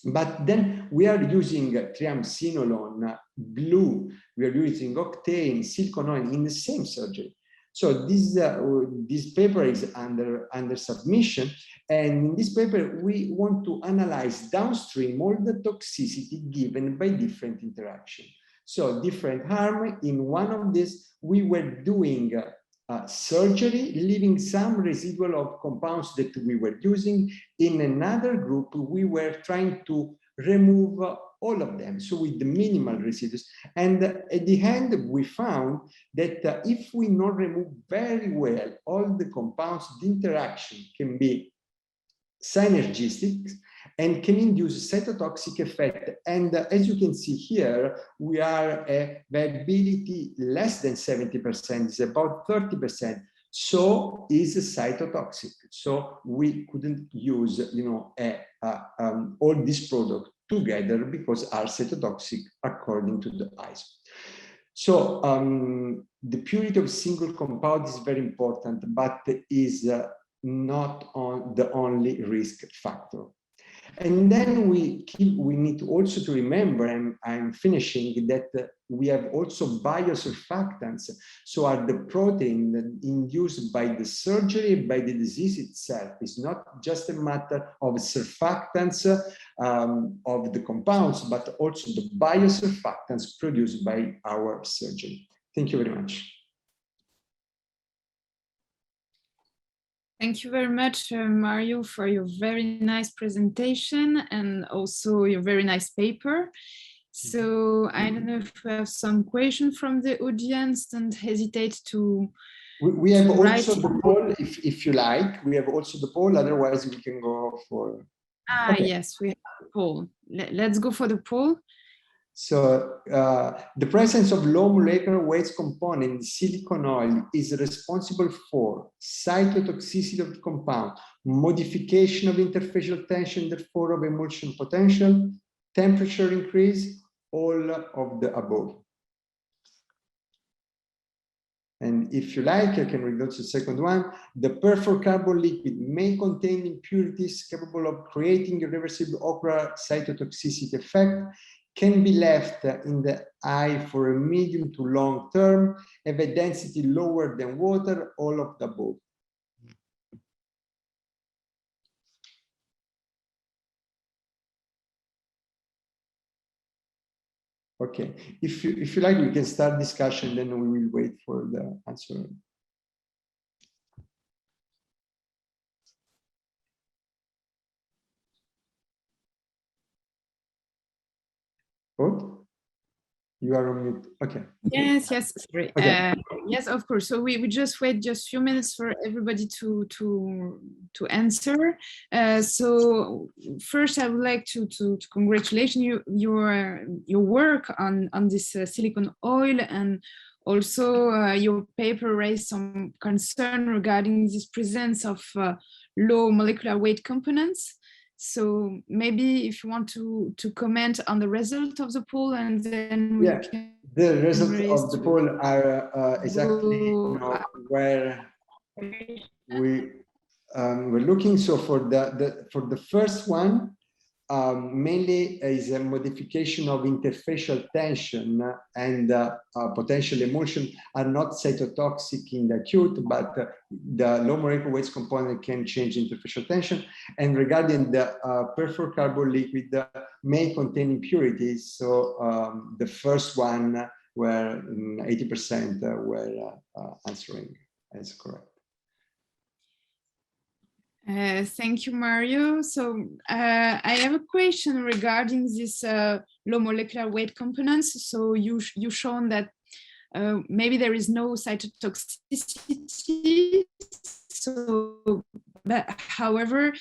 But then we are using triamcinolone, glue, we are using octane, silicone oil in the same surgery. So this paper is under submission, and in this paper we want to analyze downstream all the toxicity given by different interaction. So different harm. In one of these, we were doing surgery, leaving some residual of compounds that we were using. In another group, we were trying to remove all of them, so with the minimal residues. And at the end, we found that if we not remove very well all the compounds, the interaction can be synergistic and can induce cytotoxic effect. And as you can see here, we are a viability less than 70%, it's about 30%. So is cytotoxic. So we couldn't use, all these products together because are cytotoxic according to the ISO. So the purity of single compound is very important, but is not the only risk factor. And then we need to also to remember, and I'm finishing, that we have also biosurfactants. So are the protein induced by the surgery, by the disease itself. It's not just a matter of surfactants of the compounds, but also the biosurfactants produced by our surgery. Thank you very much. Thank you very much, Mario, for your very nice presentation and also your very nice paper. So I don't know if we have some questions from the audience, don't hesitate to. We have also the poll, if you like. We have also the poll, otherwise we can go for. Okay. Yes, we have the poll. Let's go for the poll. So the presence of low molecular weight component in silicone oil is responsible for cytotoxicity of the compound, modification of interfacial tension, therefore of emulsion potential, temperature increase, all of the above. And if you like, I can read also the second one. The perfluorocarbon liquid may contain impurities capable of creating irreversible ocular cytotoxicity effect, can be left in the eye for a medium to long term, have a density lower than water, all of the above. Okay, if you like, we can start discussion, then we will wait for the answer. Aude? You are on mute. Okay. Yes, yes, sorry. Okay. Yes, of course. So we just wait just a few minutes for everybody to answer. So first, I would like to congratulate you your work on this silicone oil, and also your paper raised some concern regarding this presence of low molecular weight components. So maybe if you want to comment on the result of the poll, and then we can. The results of the poll are exactly where we're looking. So for the first one, mainly is a modification of interfacial tension and potential emulsion are not cytotoxic in the acute, but the low molecular weight component can change interfacial tension. And regarding the peripheral carbon liquid may contain impurities. So the first one where 80% were answering as correct. Thank you, Mario. So I have a question regarding this low molecular weight components. So you shown that maybe there is no cytotoxicity. So, but however,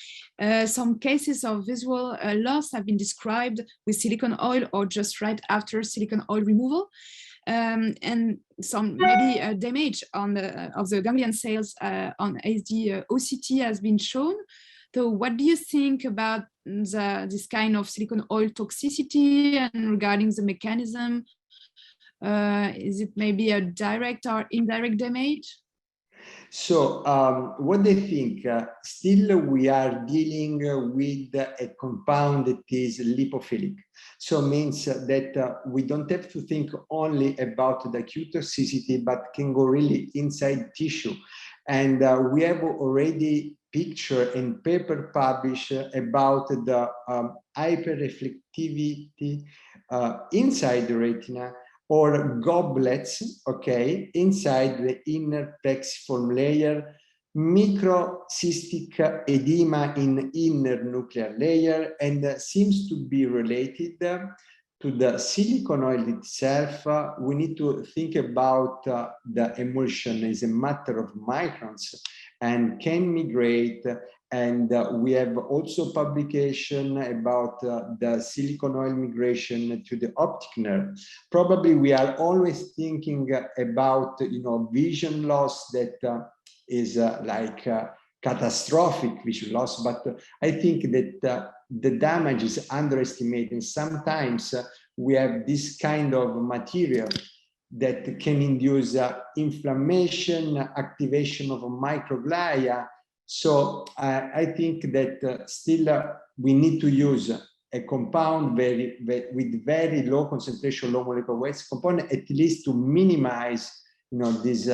some cases of visual loss have been described with silicone oil or just right after silicone oil removal. And some maybe damage on of the ganglion cells on SD OCT has been shown. So what do you think about this kind of silicone oil toxicity, and regarding the mechanism? Is it maybe a direct or indirect damage? So what they think, still we are dealing with a compound that is lipophilic. So means that we don't have to think only about the acute toxicity, but can go really inside tissue. And we have already picture and paper published about the hyperreflectivity inside the retina, or goblets, okay, inside the inner plexiform layer, microcystic edema in inner nuclear layer, and seems to be related to the silicone oil itself. We need to think about the emulsion as a matter of microns and can migrate. And we have also publication about the silicone oil migration to the optic nerve. Probably we are always thinking about, vision loss that is like catastrophic vision loss, but I think that the damage is underestimated. Sometimes we have this kind of material that can induce inflammation, activation of microglia. So I think that still we need to use a compound with very low concentration, low molecular weight component, at least to minimize, this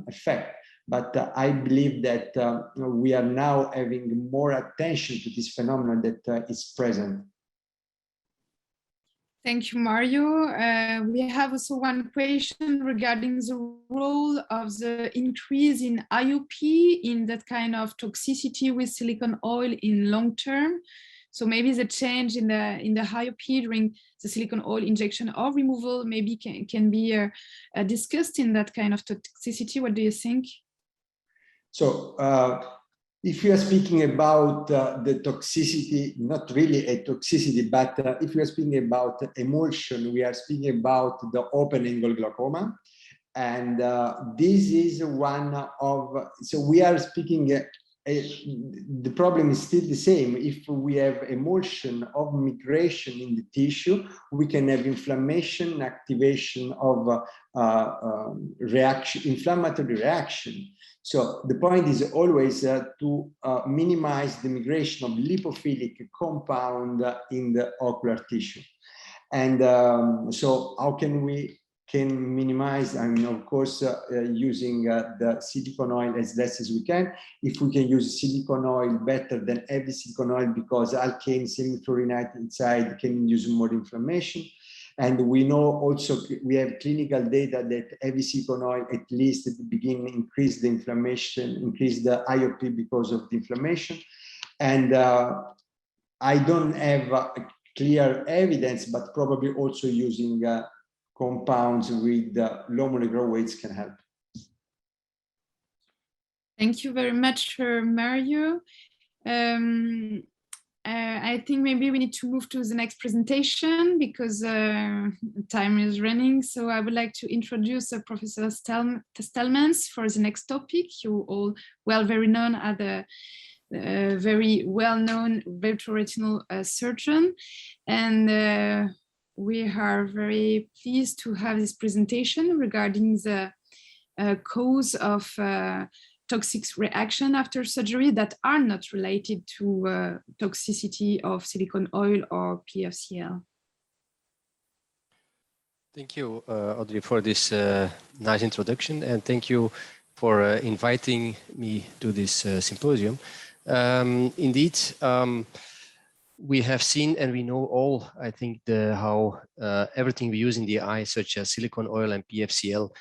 effect. But I believe that we are now having more attention to this phenomenon that is present. Thank you, Mario. We have also one question regarding the role of the increase in IOP in that kind of toxicity with silicone oil in long term. So maybe the change in the IOP during the silicone oil injection or removal maybe can be discussed in that kind of toxicity. What do you think? So if you are speaking about the toxicity, not really a toxicity, but if we are speaking about emulsion, we are speaking about the open angle glaucoma. And this is one of, so we are speaking, the problem is still the same. If we have emulsion of migration in the tissue, we can have inflammation, activation of inflammatory reaction. So the point is always to minimize the migration of lipophilic compound in the ocular tissue. And so how can we minimize? I mean, of course, using the silicone oil as less as we can. If we can use silicone oil better than heavy silicone oil, because alkane semi-fluorinated inside can induce more inflammation. And we know also, we have clinical data that heavy silicone oil, at least at the beginning, increase the inflammation, increase the IOP because of the inflammation. And I don't have clear evidence, but probably also using compounds with low molecular weights can help. Thank you very much, Mario. I think maybe we need to move to the next presentation because time is running. So I would like to introduce Professor Stalmans for the next topic. You all very known as the very well-known retinal surgeon. And we are very pleased to have this presentation regarding the cause of toxic reaction after surgery that are not related to toxicity of silicone oil or PFCL. Thank you, Audrey, for this nice introduction, and thank you for inviting me to this symposium. Indeed, we have seen and we know all, I think, how everything we use in the eye, such as silicone oil and PFCL,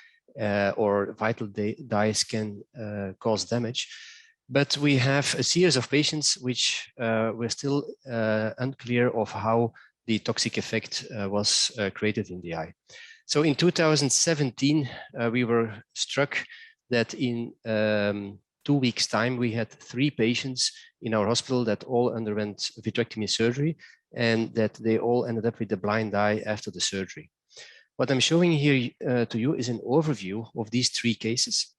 or vital dyes can cause damage. But we have a series of patients which were still unclear of how the toxic effect was created in the eye. So in 2017, we were struck that in 2 weeks' time, we had 3 patients in our hospital that all underwent vitrectomy surgery and that they all ended up with a blind eye after the surgery. What I'm showing here to you is an overview of these 3 cases.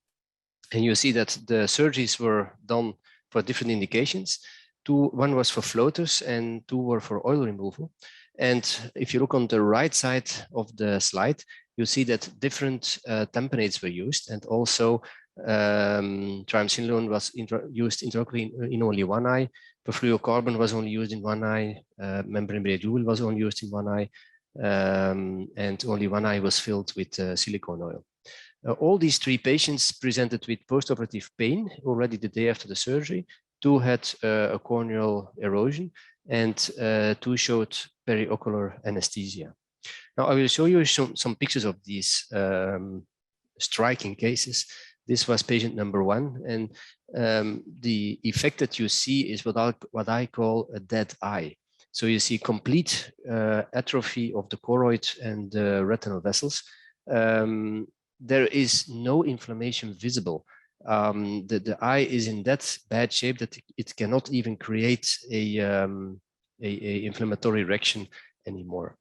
And you see that the surgeries were done for different indications. 1 was for floaters and 2 were for oil removal. And if you look on the right side of the slide, you see that different tamponades were used, and also triamcinolone was used intraocularly in only 1 eye. Perfluorocarbon was only used in 1 eye. Membrane Bradule was only used in 1 eye. And only 1 eye was filled with silicone oil. All these 3 patients presented with postoperative pain already the day after the surgery. 2 had a corneal erosion, and 2 showed periocular anesthesia. Now I will show you some pictures of these striking cases. This was patient number 1, and the effect that you see is what I call a dead eye. So you see complete atrophy of the choroid and the retinal vessels. There is no inflammation visible. The eye is in that bad shape that it cannot even create a inflammatory reaction anymore.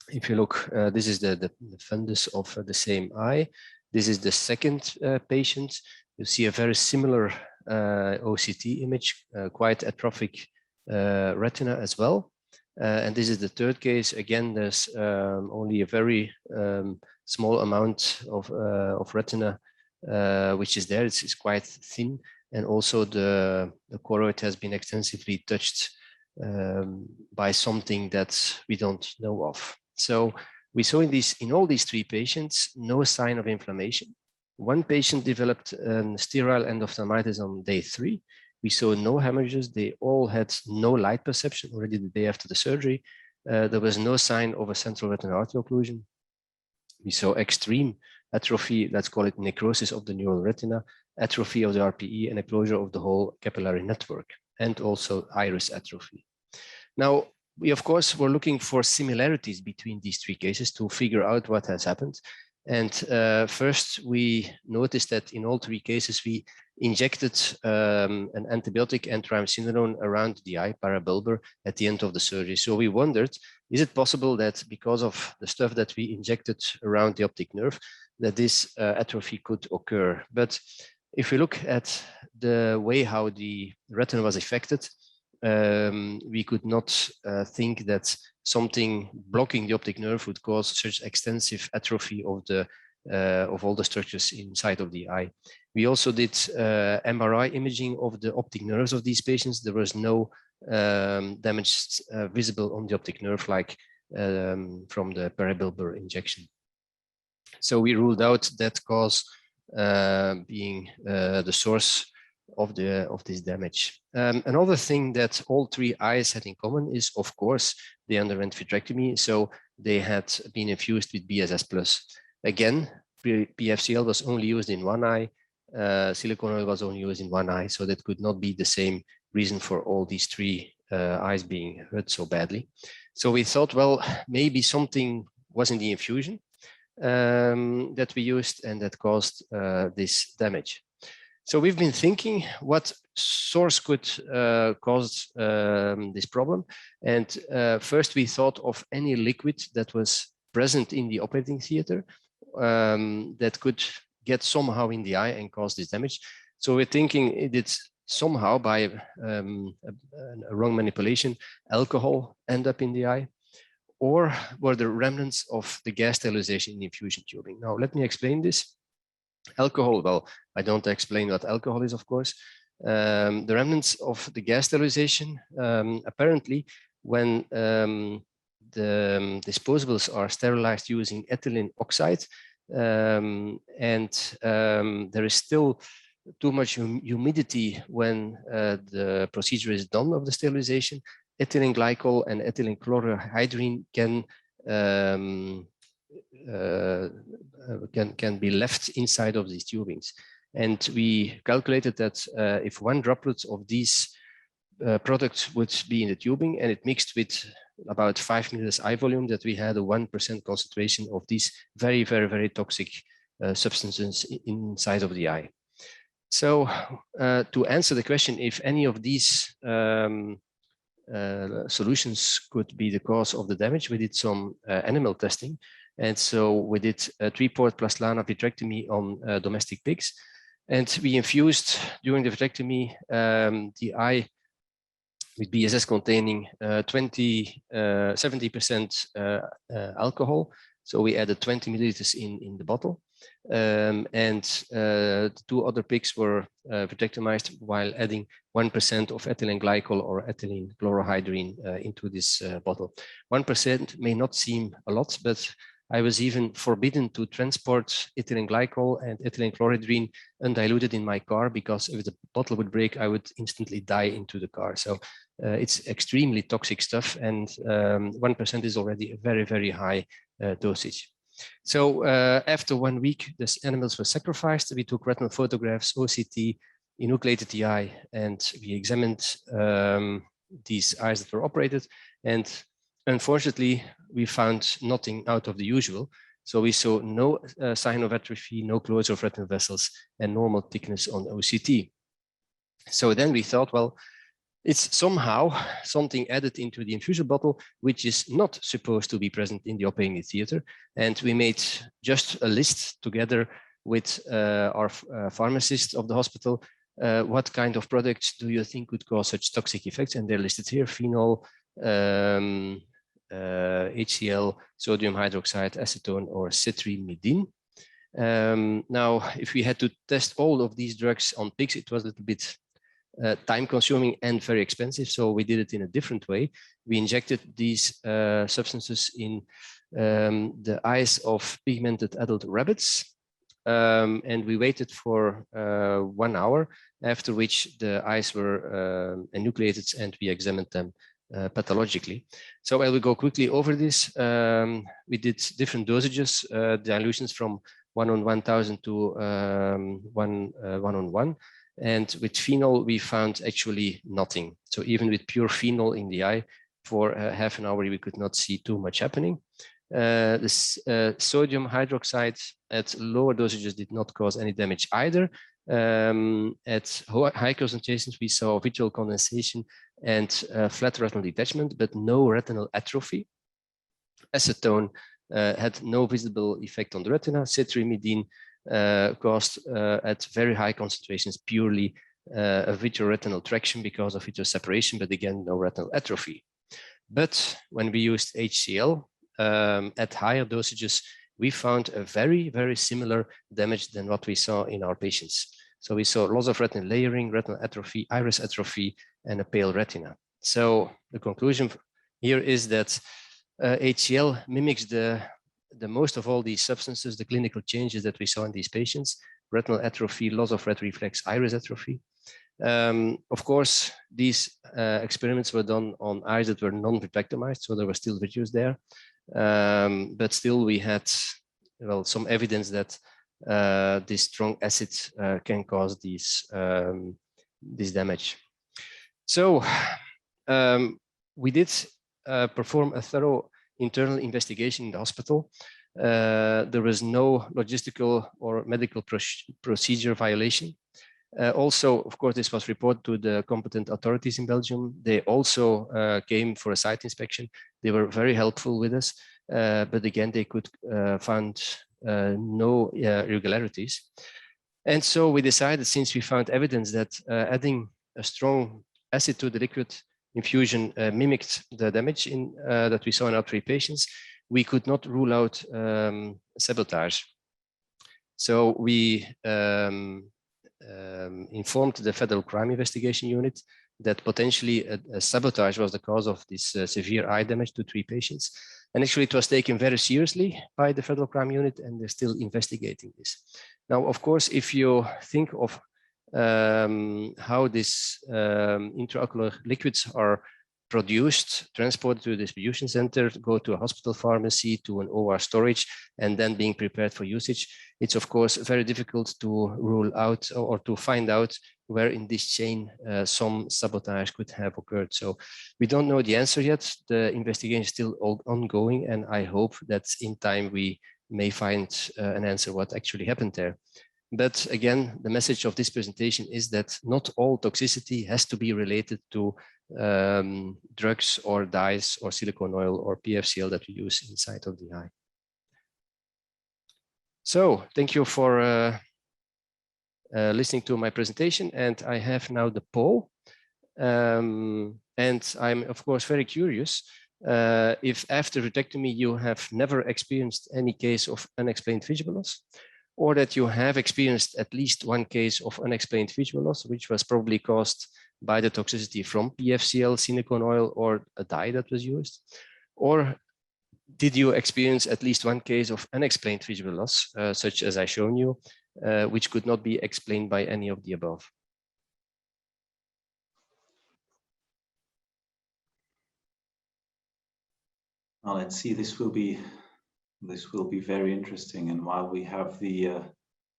If you look, this is the fundus of the same eye. This is the second patient. You see a very similar OCT image, quite atrophic retina as well. And this is the third case. Again, there's only a very small amount of retina which is there. It's quite thin, and also the choroid has been extensively touched by something that we don't know of. So we saw in all these 3 patients no sign of inflammation. 1 patient developed sterile endophthalmitis on day 3. We saw no hemorrhages. They all had no light perception already the day after the surgery. There was no sign of a central retinal artery occlusion. We saw extreme atrophy, let's call it necrosis of the neural retina, atrophy of the RPE, and a closure of the whole capillary network, and also iris atrophy. Now, we of course were looking for similarities between these 3 cases to figure out what has happened. And first, we noticed that in all 3 cases, we injected an antibiotic and triamcinolone around the eye, parabulbar, at the end of the surgery. So we wondered, is it possible that because of the stuff that we injected around the optic nerve, that this atrophy could occur? But if we look at the way how the retina was affected, we could not think that something blocking the optic nerve would cause such extensive atrophy of all the structures inside of the eye. We also did MRI imaging of the optic nerves of these patients. There was no damage visible on the optic nerve like from the parabulbar injection. So we ruled out that cause being the source of this damage. Another thing that all 3 eyes had in common is, of course, they underwent vitrectomy, so they had been infused with BSS+. Again, PFCL was only used in 1 eye, silicone oil was only used in 1 eye, so that could not be the same reason for all these 3 eyes being hurt so badly. So we thought, well, maybe something was in the infusion. that we used and that caused this damage. So we've been thinking what source could cause this problem. And first we thought of any liquid that was present in the operating theater that could get somehow in the eye and cause this damage. So we're thinking it's somehow by a wrong manipulation, alcohol end up in the eye, or were the remnants of the gas sterilization in infusion tubing. Now, let me explain this. Alcohol, well, I don't explain what alcohol is, of course. The remnants of the gas sterilization, apparently, when the disposables are sterilized using ethylene oxide, and there is still too much humidity when the procedure is done of the sterilization, ethylene glycol and ethylene chlorohydrin can be left inside of these tubings. And we calculated that if 1 droplet of these products would be in the tubing and it mixed with about 5 milliliters eye volume, that we had a 1% concentration of these very, very, very toxic substances inside of the eye. So to answer the question, if any of these solutions could be the cause of the damage, we did some animal testing. And so we did a 3-port plus lana vitrectomy on domestic pigs. And we infused during the vitrectomy the eye with BSS containing 70% alcohol. So we added 20 milliliters in the bottle. And the 2 other pigs were vitrectomized while adding 1% of ethylene glycol or ethylene chlorohydrin into this bottle. 1% may not seem a lot, but I was even forbidden to transport ethylene glycol and ethylene chlorohydrin undiluted in my car, because if the bottle would break, I would instantly die into the car. So it's extremely toxic stuff, and 1% is already a very, very high dosage. So after 1 week, the animals were sacrificed. We took retinal photographs, OCT, enucleated the eye, and we examined these eyes that were operated. And unfortunately, we found nothing out of the usual. So we saw no sign of atrophy, no closure of retinal vessels, and normal thickness on OCT. So then we thought, well, it's somehow something added into the infusion bottle, which is not supposed to be present in the operating theater. And we made just a list together with our pharmacist of the hospital. What kind of products do you think could cause such toxic effects? And they're listed here: phenol, HCl, sodium hydroxide, acetone, or citrimidine. Now, if we had to test all of these drugs on pigs, it was a little bit time consuming and very expensive. So we did it in a different way. We injected these substances in the eyes of pigmented adult rabbits. And we waited for 1 hour, after which the eyes were enucleated and we examined them pathologically. So I will go quickly over this. We did different dosages, dilutions from 1 on 1,000 to 1 on 1. And with phenol, we found actually nothing. So even with pure phenol in the eye, for half an hour, we could not see too much happening. This sodium hydroxide at lower dosages did not cause any damage either. At high concentrations, we saw visual condensation and flat retinal detachment, but no retinal atrophy. Acetone had no visible effect on the retina. Citrimidine caused at very high concentrations purely a vitreoretinal traction because of vitreal separation, but again, no retinal atrophy. But when we used HCl at higher dosages, we found a very, very similar damage than what we saw in our patients. So we saw loss of retinal layering, retinal atrophy, iris atrophy, and a pale retina. So the conclusion here is that HCl mimics the most of all these substances, the clinical changes that we saw in these patients: retinal atrophy, loss of red reflex, iris atrophy. Of course, these experiments were done on eyes that were non-vitrectomized, so there were still vitreous there. But still, we had some evidence that this strong acid can cause this damage. So we did perform a thorough internal investigation in the hospital. There was no logistical or medical procedure violation. Also, of course, this was reported to the competent authorities in Belgium. They also came for a site inspection. They were very helpful with us, but again, they could find no irregularities. And so we decided, since we found evidence that adding a strong acid to the liquid infusion mimicked the damage that we saw in our 3 patients, we could not rule out sabotage. So we informed the Federal Crime Investigation Unit that potentially a sabotage was the cause of this severe eye damage to 3 patients. And actually it was taken very seriously by the Federal Crime Unit, and they're still investigating this. Now, of course, if you think of how these intraocular liquids are produced, transported to a distribution center, go to a hospital pharmacy, to an OR storage, and then being prepared for usage, it's of course very difficult to rule out or to find out where in this chain some sabotage could have occurred. So we don't know the answer yet. The investigation is still ongoing, and I hope that in time we may find an answer what actually happened there. But again, the message of this presentation is that not all toxicity has to be related to drugs or dyes or silicone oil or PFCL that we use inside of the eye. So thank you for listening to my presentation, and I have now the poll. And I'm of course very curious if after vitrectomy you have never experienced any case of unexplained visual loss, or that you have experienced at least one case of unexplained visual loss, which was probably caused by the toxicity from PFCL, silicone oil, or a dye that was used? Or did you experience at least one case of unexplained visual loss, such as I shown you, which could not be explained by any of the above? Well, let's see, this will be very interesting. And while we have the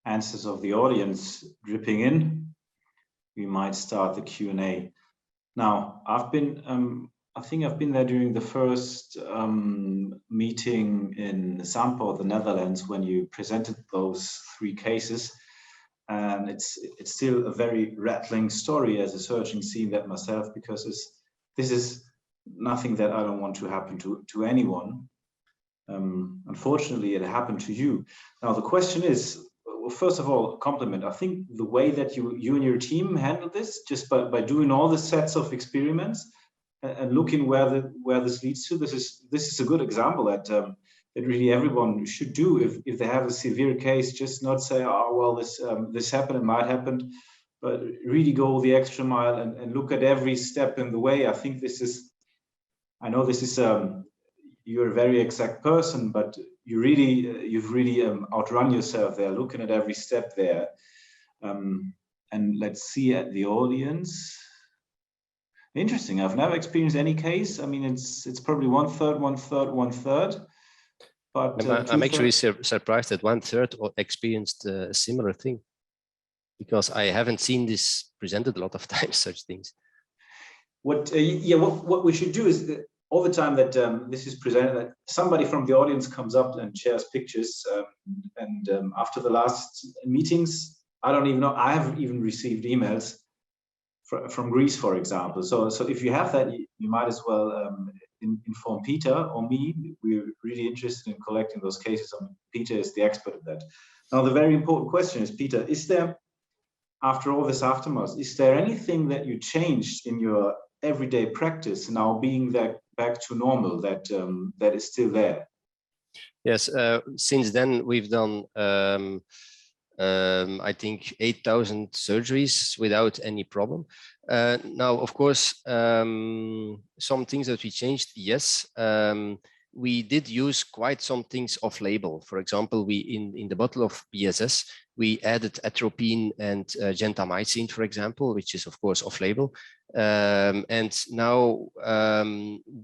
answers of the audience dripping in, we might start the Q&A. Now, I think I've been there during the first meeting in Sampo, the Netherlands, when you presented those 3 cases. And it's still a very rattling story as a surgeon, seeing that myself, because this is nothing that I don't want to happen to anyone. Unfortunately, it happened to you. Now, the question is, well, first of all, a compliment. I think the way that you and your team handled this, just by doing all the sets of experiments and looking where this leads to, this is a good example that really everyone should do if they have a severe case. Just not say, oh well, this happened, it might happen, but really go the extra mile and look at every step in the way. I think I know this is you're a very exact person, but you've really outrun yourself there, looking at every step there. And let's see at the audience. Interesting. I've never experienced any case. I mean, it's probably 1/3, 1/3, 1/3. But I'm actually surprised that 1/3 experienced a similar thing, because I haven't seen this presented a lot of times, such things. What we should do is all the time that this is presented, that somebody from the audience comes up and shares pictures. After the last meetings, I don't even know, I haven't even received emails from Greece, for example. So if you have that, you might as well inform Peter or me. We're really interested in collecting those cases. I mean, Peter is the expert at that. Now, the very important question is, Peter, is there, after all this aftermath, is there anything that you changed in your everyday practice now, being that back to normal, that is still there? Yes, since then we've done I think 8,000 surgeries without any problem. Now, of course, some things that we changed, yes. We did use quite some things off label. For example, we in the bottle of BSS, we added atropine and gentamicin, for example, which is of course off label. And now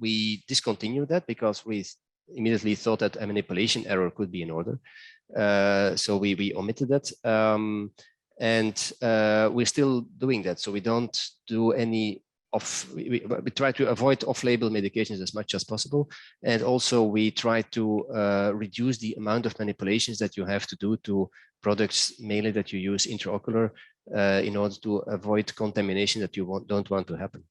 we discontinued that because we immediately thought that a manipulation error could be in order. So we omitted that. And we're still doing that. So we don't do any we try to avoid off-label medications as much as possible, and also we try to reduce the amount of manipulations that you have to do to products mainly that you use intraocular in order to avoid contamination that you don't want to happen.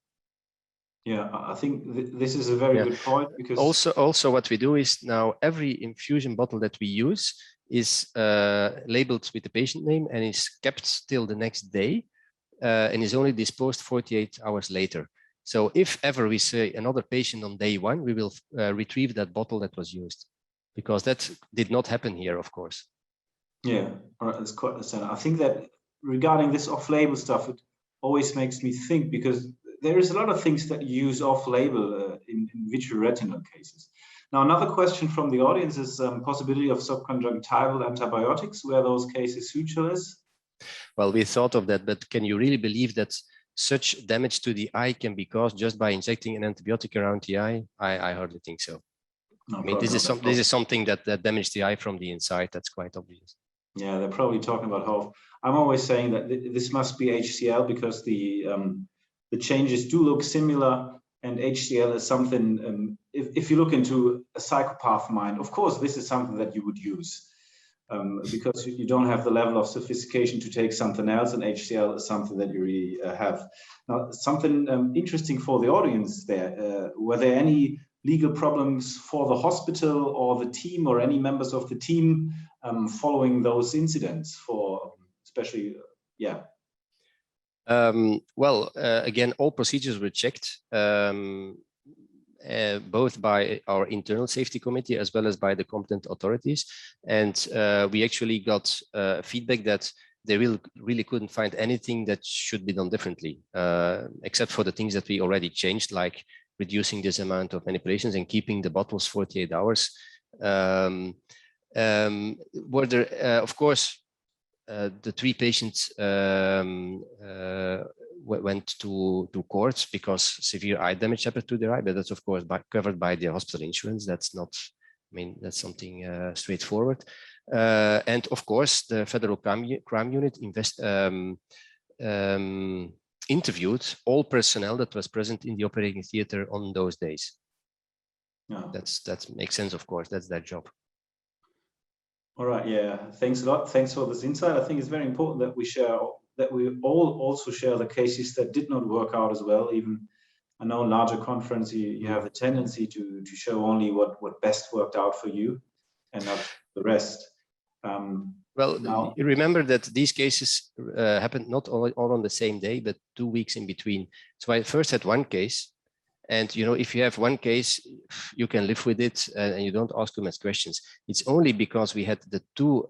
Yeah, I think this is a very good point, because also what we do is now every infusion bottle that we use is labeled with the patient name and is kept till the next day and is only disposed 48 hours later. So if ever we see another patient on day one, we will retrieve that bottle that was used, because that did not happen here, of course. Yeah, all right, that's quite understand. I think that regarding this off-label stuff, it always makes me think, because there is a lot of things that you use off-label in vitreoretinal cases. Now, another question from the audience is possibility of subconjunctival antibiotics where those cases sutureless. Well, we thought of that, but can you really believe that such damage to the eye can be caused just by injecting an antibiotic around the eye? I hardly think so. No, I mean, this is something that damaged the eye from the inside. That's quite obvious. Yeah, they're probably talking about how. I'm always saying that this must be HCL, because the changes do look similar, and HCL is something. If you look into a psychopath mind, of course, this is something that you would use. Because you don't have the level of sophistication to take something else, and HCL is something that you really have. Now, something interesting for the audience there, were there any legal problems for the hospital or the team or any members of the team following those incidents, for especially, yeah? Well, again, all procedures were checked. Both by our internal safety committee as well as by the competent authorities. And we actually got feedback that they really couldn't find anything that should be done differently, except for the things that we already changed, like reducing this amount of manipulations and keeping the bottles 48 hours. Were there, of course, the 3 patients went to court because severe eye damage happened to their eye, but that's of course covered by the hospital insurance. That's not, I mean, that's something straightforward. And of course, the Federal Crime Unit interviewed all personnel that was present in the operating theater on those days. Yeah. That makes sense, of course. That's their job. All right. Yeah. Thanks a lot. Thanks for this insight. I think it's very important that we share. That we all also share the cases that did not work out as well. Even I know in larger conference you have a tendency to show only what best worked out for you and not the rest. Well, now, remember that these cases happened not all on the same day, but 2 weeks in between. So I first had one case, and you know, if you have one case, you can live with it and you don't ask too much questions. It's only because we had the 2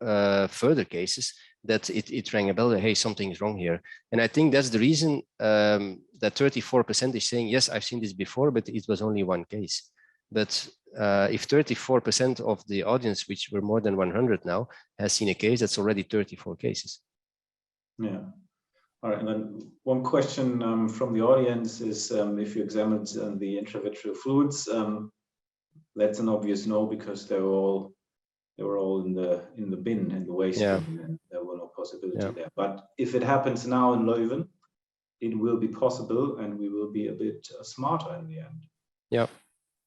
further cases that it rang a bell that, hey, something is wrong here. And I think that's the reason that 34% is saying, yes, I've seen this before, but it was only one case. But if 34% of the audience, which were more than 100 now, has seen a case, that's already 34 cases. Yeah. All right. And then one question from the audience is, if you examined the intravitreal fluids, that's an obvious no, because they were all in the bin, in the waste bin, and there were no possibility there. But if it happens now in Leuven, it will be possible, and we will be a bit smarter in the end. Yeah.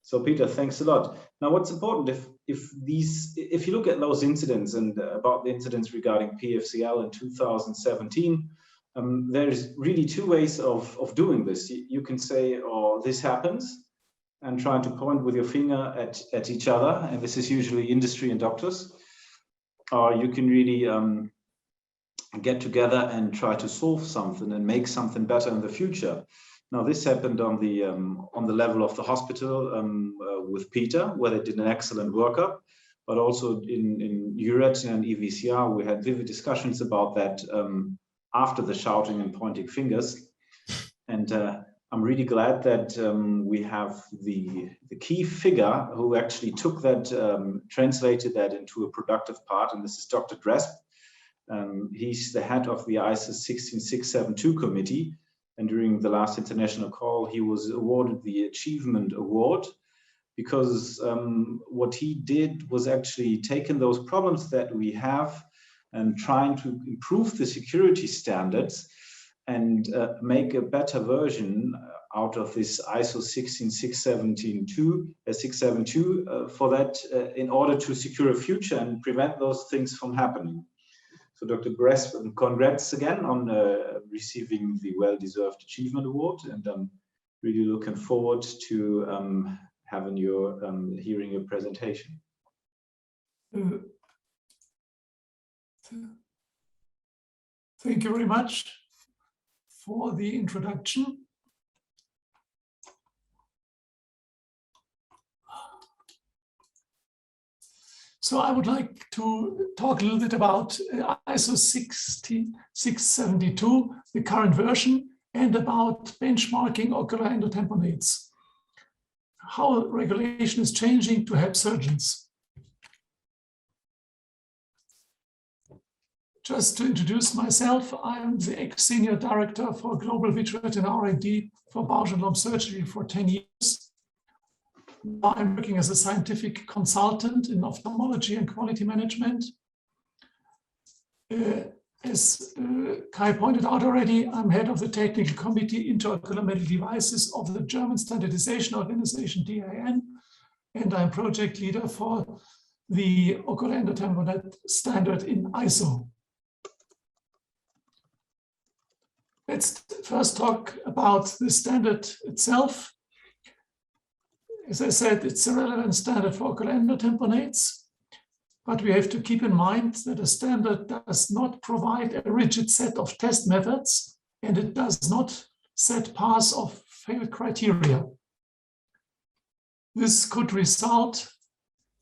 So Peter, thanks a lot. Now, what's important, if you look at those incidents and about the incidents regarding PFCL in 2017, there's really 2 ways of doing this. You can say, oh, this happens, and trying to point with your finger at each other, and this is usually industry and doctors. Or you can really get together and try to solve something and make something better in the future. Now, this happened on the level of the hospital with Peter, where they did an excellent workup, but also in URET and EVCR, we had vivid discussions about that after the shouting and pointing fingers. And I'm really glad that we have the key figure who actually took that, translated that into a productive part, and this is Dr. Dresp. He's the head of the ISIS 16672 committee, and during the last international call, he was awarded the Achievement Award, because what he did was actually taking those problems that we have and trying to improve the security standards and make a better version out of this ISO 16672 for that in order to secure a future and prevent those things from happening. So Dr. Dresp, congrats again on receiving the well-deserved achievement award, and I'm really looking forward to having your hearing your presentation. Thank you very much for the introduction. So I would like to talk a little bit about ISO 16672, the current version, and about benchmarking ocular endotamponades, how regulation is changing to help surgeons. Just to introduce myself, I am the ex-senior director for global vitreoretinal R&D for Bausch & Lomb surgery for 10 years. Now I'm working as a scientific consultant in ophthalmology and quality management. As Kai pointed out already, I'm head of the technical committee intraocular medical devices of the German standardization organization DIN, and I'm project leader for the ocular endotamponade standard in ISO. Let's first talk about the standard itself. As I said, it's a relevant standard for ocular endotamponades, but we have to keep in mind that a standard does not provide a rigid set of test methods, and it does not set pass or fail criteria. This could result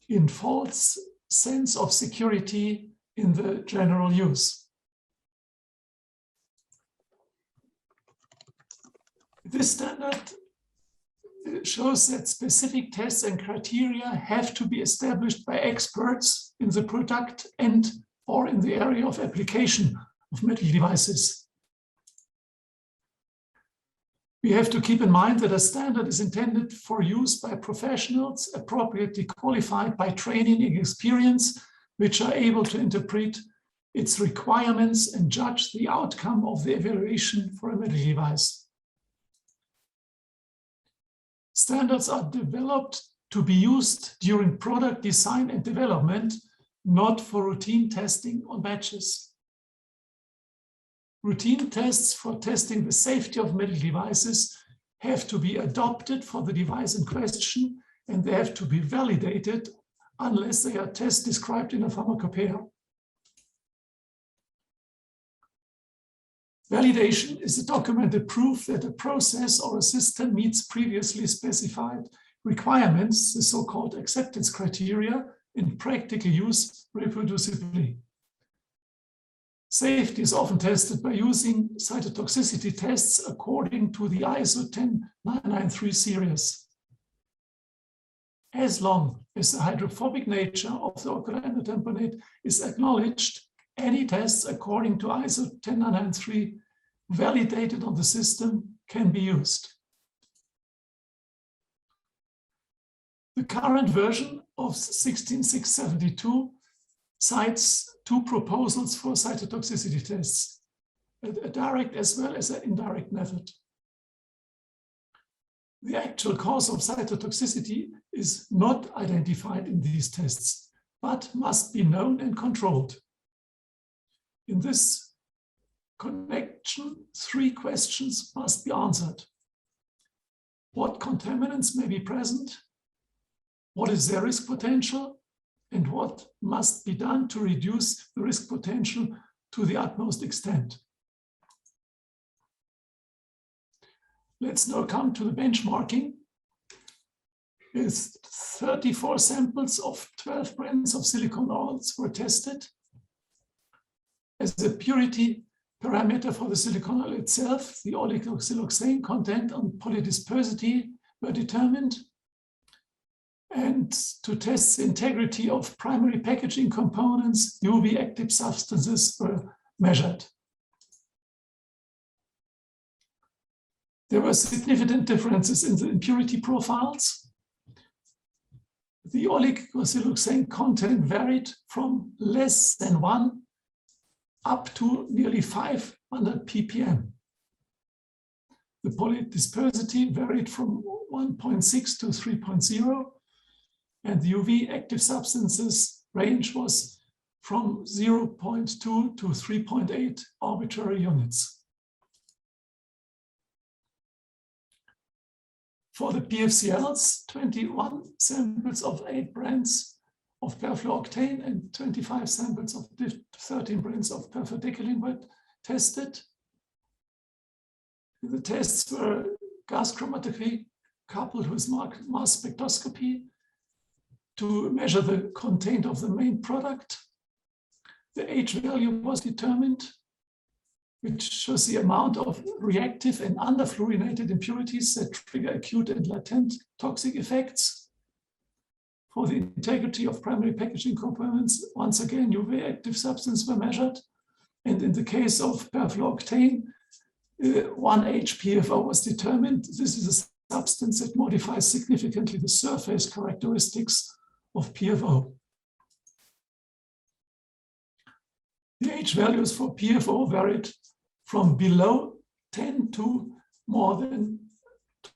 in false sense of security in the general use. This standard shows that specific tests and criteria have to be established by experts in the product and or in the area of application of medical devices. We have to keep in mind that a standard is intended for use by professionals appropriately qualified by training and experience, which are able to interpret its requirements and judge the outcome of the evaluation for a medical device. Standards are developed to be used during product design and development, not for routine testing on batches. Routine tests for testing the safety of medical devices have to be adopted for the device in question, and they have to be validated unless they are tests described in a pharmacopoeia. Validation is a documented proof that a process or a system meets previously specified requirements, the so-called acceptance criteria, in practical use reproducibly. Safety is often tested by using cytotoxicity tests according to the ISO 10993 series. As long as the hydrophobic nature of the ocular endotamponade is acknowledged, any tests according to ISO 10993 validated on the system can be used. The current version of 16672 cites two proposals for cytotoxicity tests, a direct as well as an indirect method. The actual cause of cytotoxicity is not identified in these tests, but must be known and controlled. In this connection, three questions must be answered. What contaminants may be present? What is their risk potential? And what must be done to reduce the risk potential to the utmost extent? Let's now come to the benchmarking. With 34 samples of 12 brands of silicone oils were tested. As a purity parameter for the silicone oil itself, the oligosiloxane content and polydispersity were determined. And to test the integrity of primary packaging components, UV active substances were measured. There were significant differences in the impurity profiles. The oligosiloxane content varied from less than 1 up to nearly 500 ppm. The polydispersity varied from 1.6 to 3.0, and the UV active substances range was from 0.2 to 3.8 arbitrary units. For the PFCLs, 21 samples of 8 brands of perfluorooctane and 25 samples of 13 brands of perfluorodecaline were tested. The tests were gas chromatography coupled with mass spectroscopy to measure the content of the main product. The H value was determined, which shows the amount of reactive and underfluorinated impurities that trigger acute and latent toxic effects. For the integrity of primary packaging components, once again, UV active substances were measured. And in the case of perfluorooctane, 1H PFO was determined. This is a substance that modifies significantly the surface characteristics of PFO. The H values for PFO varied from below 10 to more than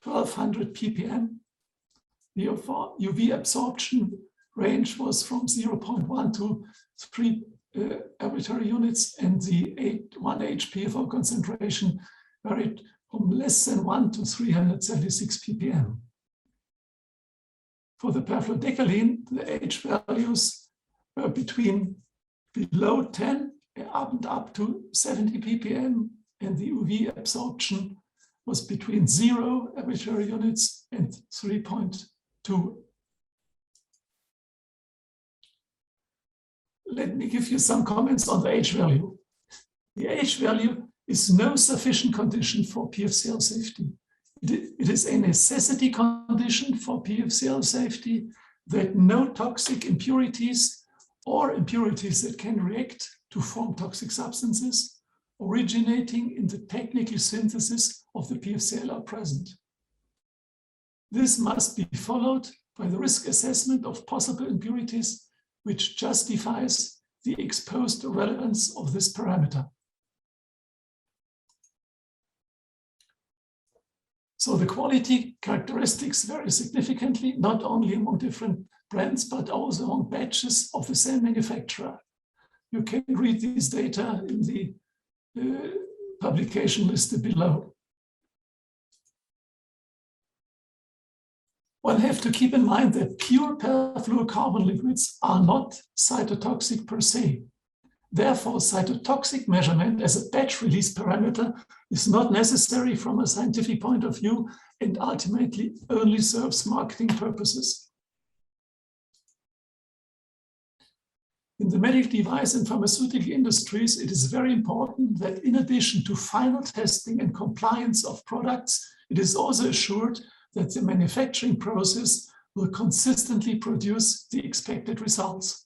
1200 ppm. The UV absorption range was from 0.1 to 3 arbitrary units, and the 1H PFO concentration varied from less than 1 to 376 ppm. For the perfluorodecaline, the H values were between below 10 up to 70 ppm, and the UV absorption was between 0 arbitrary units and 3.2. Let me give you some comments on the H value. The H value is no sufficient condition for PFCL safety. It is a necessity condition for PFCL safety that no toxic impurities or impurities that can react to form toxic substances originating in the technical synthesis of the PFCL are present. This must be followed by the risk assessment of possible impurities, which justifies the exposed relevance of this parameter. So the quality characteristics vary significantly, not only among different brands, but also among batches of the same manufacturer. You can read these data in the publication listed below. One have to keep in mind that pure perfluorocarbon liquids are not cytotoxic per se. Therefore, cytotoxic measurement as a batch release parameter is not necessary from a scientific point of view and ultimately only serves marketing purposes. In the medical device and pharmaceutical industries, it is very important that in addition to final testing and compliance of products, it is also assured that the manufacturing process will consistently produce the expected results.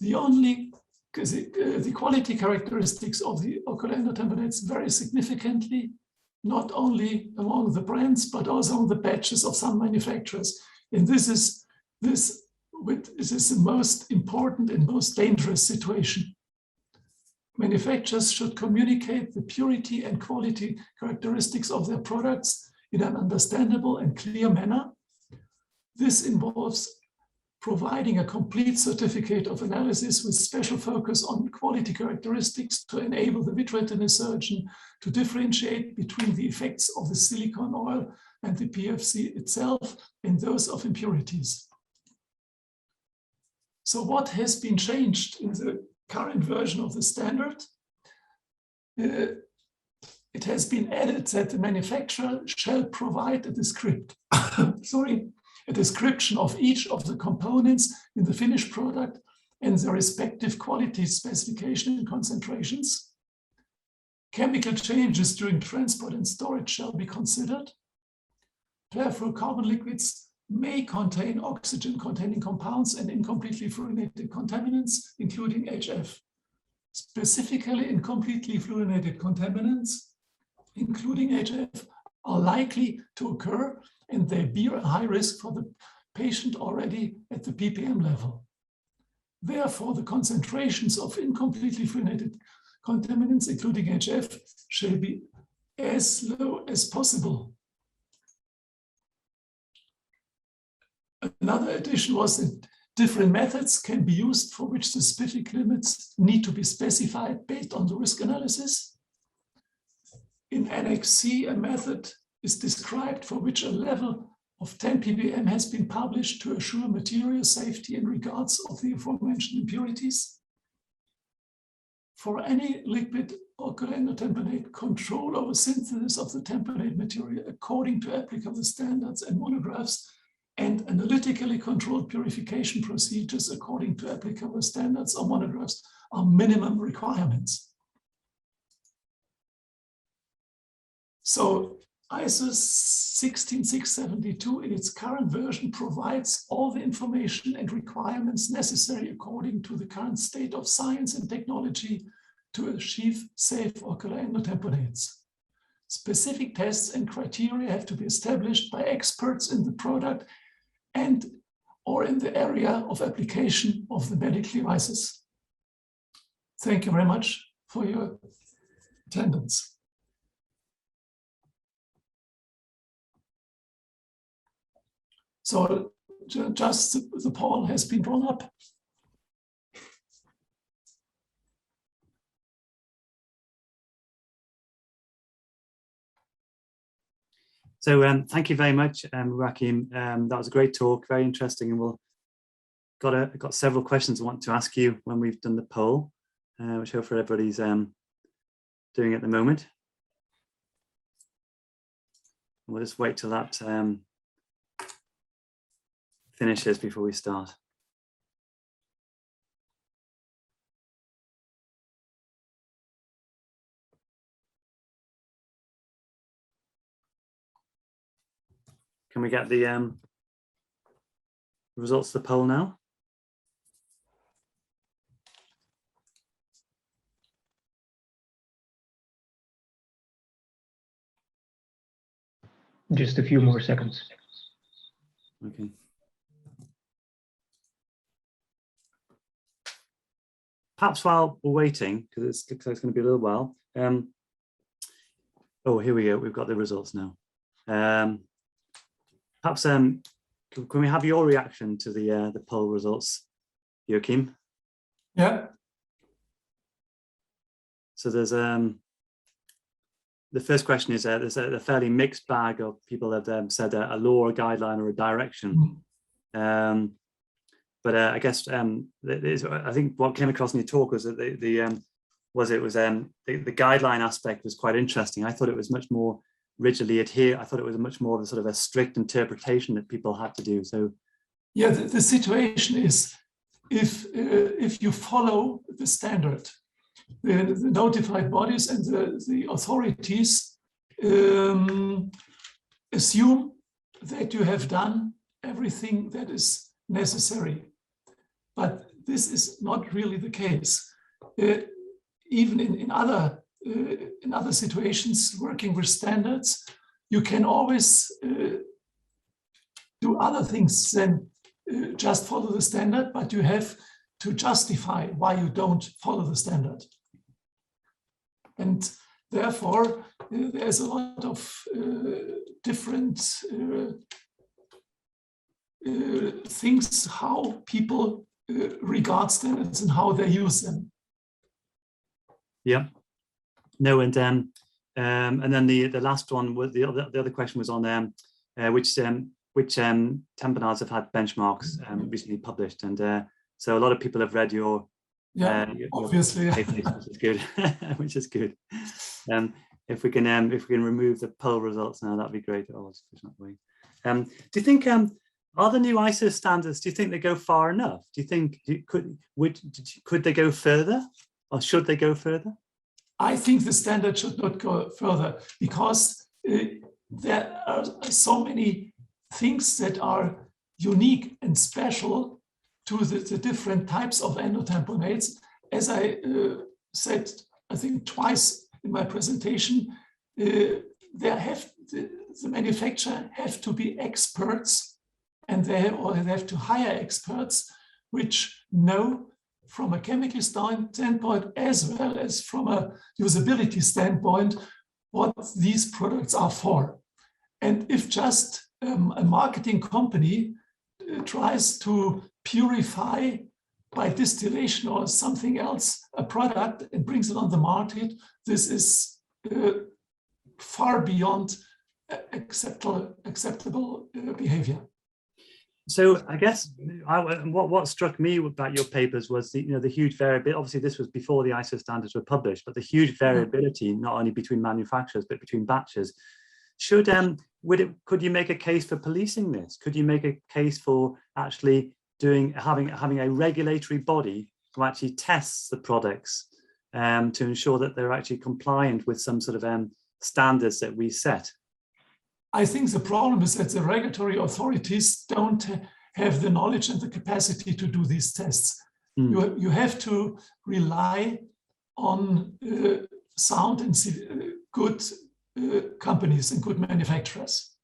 The quality characteristics of the ocular endotamponates vary significantly, not only among the brands, but also among the batches of some manufacturers. And this is the most important and most dangerous situation. Manufacturers should communicate the purity and quality characteristics of their products in an understandable and clear manner. This involves providing a complete certificate of analysis with special focus on quality characteristics to enable the vitreoretinal surgeon to differentiate between the effects of the silicone oil and the PFC itself and those of impurities. So what has been changed in the current version of the standard? It has been added that the manufacturer shall provide a description of each of the components in the finished product and their respective quality specification and concentrations. Chemical changes during transport and storage shall be considered. Perfluorocarbon liquids may contain oxygen-containing compounds and incompletely fluorinated contaminants, including HF. Specifically, incompletely fluorinated contaminants, including HF, are likely to occur, and they bear a high risk for the patient already at the ppm level. Therefore, the concentrations of incompletely fluorinated contaminants, including HF, shall be as low as possible. Another addition was that different methods can be used for which the specific limits need to be specified based on the risk analysis. In Annex C, a method is described for which a level of 10 ppm has been published to assure material safety in regards of the aforementioned impurities. For any liquid alkaline tamponade, control over synthesis of the tamponade material according to applicable standards and monographs, and analytically controlled purification procedures according to applicable standards or monographs are minimum requirements. So ISO 16672 in its current version provides all the information and requirements necessary according to the current state of science and technology to achieve safe alkaline tamponades. Specific tests and criteria have to be established by experts in the product and or in the area of application of the medical devices. Thank you very much for your attendance. So just the poll has been drawn up. So thank you very much, Joachim. That was a great talk, very interesting, and we'll got several questions I want to ask you when we've done the poll, which hopefully everybody's doing at the moment. We'll just wait till that finishes before we start. Can we get the results of the poll now? Just a few more seconds. Okay. Perhaps while we're waiting, because it's going to be a little while. Oh, here we go. We've got the results now. Perhaps can we have your reaction to the poll results, Joachim? Yeah. So there's the first question is there's a fairly mixed bag of people that said a law, a guideline, or a direction. But I guess I think what came across in your talk was that the guideline aspect was quite interesting. I thought it was much more rigidly adhere. I thought it was much more of a sort of a strict interpretation that people had to do. So yeah, the situation is if you follow the standard, the notified bodies and the authorities assume that you have done everything that is necessary. But this is not really the case. Even in other situations, working with standards, you can always do other things than just follow the standard, but you have to justify why you don't follow the standard. And therefore, there's a lot of different things how people regard standards and how they use them. Yeah. No, and then the last one was the other question was on which tamponades have had benchmarks recently published, and so a lot of people have read your obviously your papers, which is good. Which is good. If we can remove the poll results now, that'd be great. Oh, it's not way. Do you think are the new ISO standards? Do you think they go far enough? Do you think could they go further, or should they go further? I think the standard should not go further because there are so many things that are unique and special to the different types of endotamponades. As I said, I think twice in my presentation, the manufacturer have to be experts, and they have to hire experts which know from a chemical standpoint as well as from a usability standpoint what these products are for. And if just a marketing company tries to purify by distillation or something else a product and brings it on the market, this is far beyond acceptable behavior. So I guess what struck me about your papers was the huge variability. Obviously, this was before the ISO standards were published, but the huge variability not only between manufacturers but between batches. Could you make a case for policing this? Could you make a case for actually having a regulatory body who actually tests the products to ensure that they're actually compliant with some sort of standards that we set? I think the problem is that the regulatory authorities don't have the knowledge and the capacity to do these tests. You have to rely on sound and good companies and good manufacturers.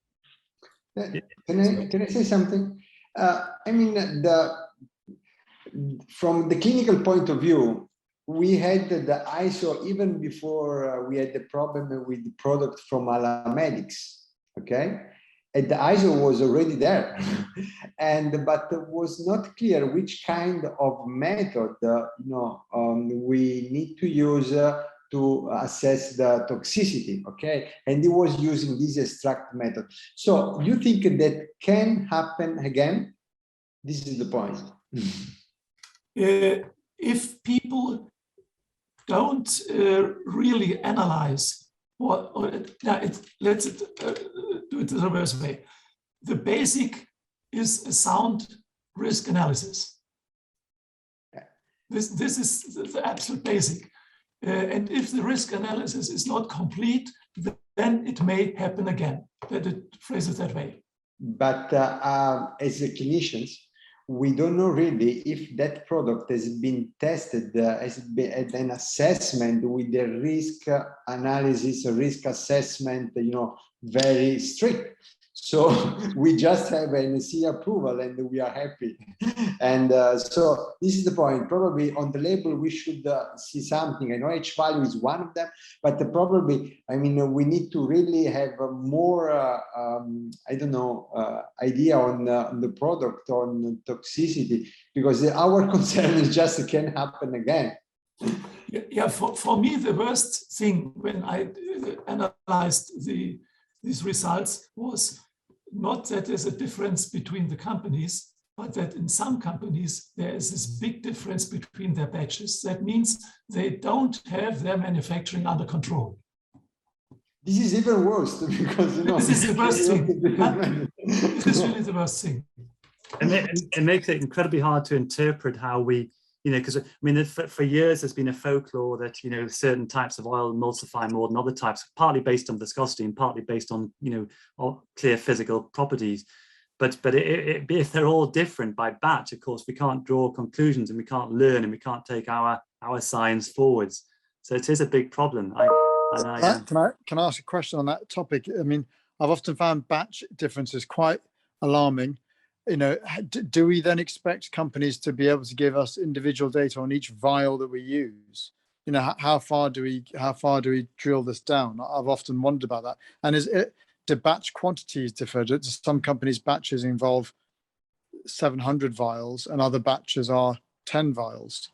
Can I say something? I mean, from the clinical point of view, we had the ISO even before we had the problem with the product from Alamedics. Okay, and the ISO was already there, but it was not clear which kind of method we need to use to assess the toxicity. Okay, and it was using this extract method. So you think that can happen again? This is the point. If people don't really analyze let's do it the reverse way. The basic is a sound risk analysis. This is the absolute basic. And if the risk analysis is not complete, then it may happen again. Let it phrase it that way. But as clinicians, we don't know really if that product has been tested, has been an assessment with the risk analysis, risk assessment, very strict. So we just have an NSE approval and we are happy. And so this is the point. Probably on the label, we should see something. I know H value is one of them, but probably, I mean, we need to really have more, idea on the product, on toxicity, because our concern is just it can happen again. Yeah, for me, the worst thing when I analyzed these results was not that there's a difference between the companies, but that in some companies there is this big difference between their batches. That means they don't have their manufacturing under control. This is even worse because this is the worst thing. This is really the worst thing. And it makes it incredibly hard to interpret how we, because I mean, for years there's been a folklore that certain types of oil emulsify more than other types, partly based on viscosity and partly based on clear physical properties. But if they're all different by batch, of course, we can't draw conclusions and we can't learn and we can't take our science forwards. So it is a big problem. Can I ask a question on that topic? I mean, I've often found batch differences quite alarming. Do we then expect companies to be able to give us individual data on each vial that we use? How far do we drill this down? I've often wondered about that. And do batch quantities differ? Do some companies' batches involve 700 vials and other batches are 10 vials?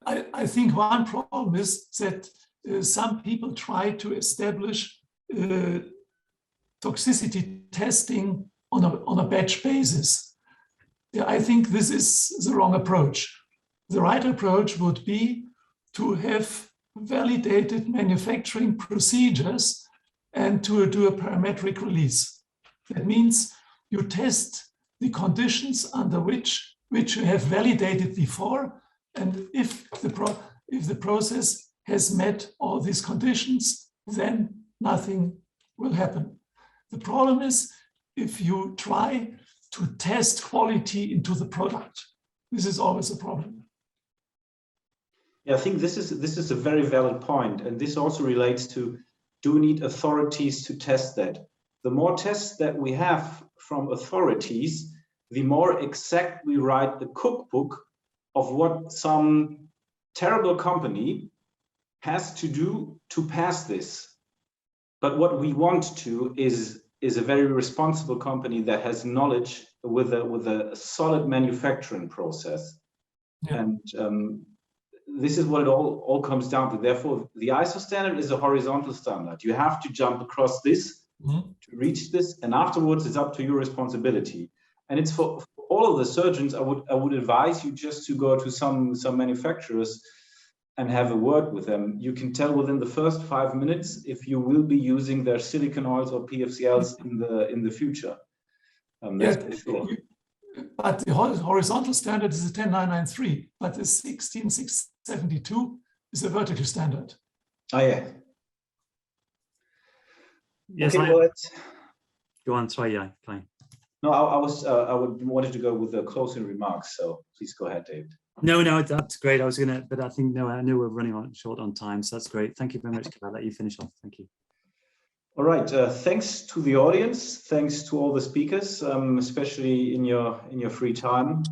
I think one problem is that some people try to establish toxicity testing on a batch basis. Yeah, I think this is the wrong approach. The right approach would be to have validated manufacturing procedures and to do a parametric release. That means you test the conditions under which you have validated before, and if the process has met all these conditions, then nothing will happen. The problem is if you try to test quality into the product. This is always a problem. Yeah, I think this is a very valid point, and this also relates to, do we need authorities to test that? The more tests that we have from authorities, the more exact we write the cookbook of what some terrible company has to do to pass this. But what we want to is a very responsible company that has knowledge with a solid manufacturing process. Yeah. And this is what it all comes down to. Therefore, the ISO standard is a horizontal standard. You have to jump across this to reach this, and afterwards it's up to your responsibility. And it's for all of the surgeons, I would advise you just to go to some manufacturers and have a word with them. You can tell within the first 5 minutes if you will be using their silicone oils or PFCLs in the future. That's for sure. But the horizontal standard is a 10993, but the 16672 is a vertical standard. Oh yeah. Yes, Okay, well, go on. Sorry, yeah, fine. no, I wanted to go with the closing remarks. So please go ahead, David. No, that's great. I was gonna, but I think no, I knew we're running short on time, so that's great. Thank you very much. I'll let you finish off. Thank you. All right. Thanks to the audience. Thanks to all the speakers, especially in your free time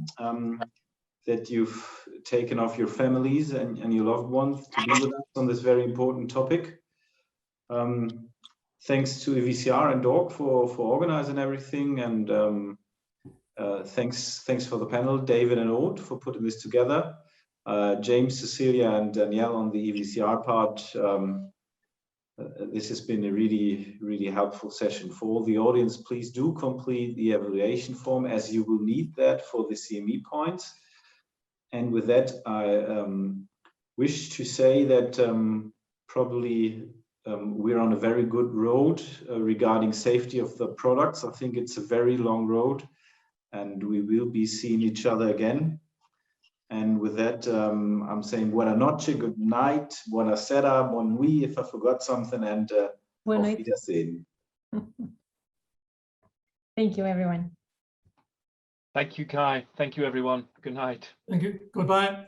that you've taken off your families and your loved ones to be with us on this very important topic. Thanks to EVCR and D.O.R.C for organizing everything, and thanks for the panel, David and Aude, for putting this together. James, Cecilia, and Danielle on the EVCR part. This has been a really helpful session. For all the audience, please do complete the evaluation form, as you will need that for the CME points. And with that, I wish to say that probably we're on a very good road regarding safety of the products. I think it's a very long road, and we will be seeing each other again. And with that, I'm saying buona noche, good night, buona sera, bon nuit, if I forgot something, and auf Wiedersehen. Thank you, everyone. Thank you, Kai. Thank you, everyone. Good night. Thank you. Goodbye.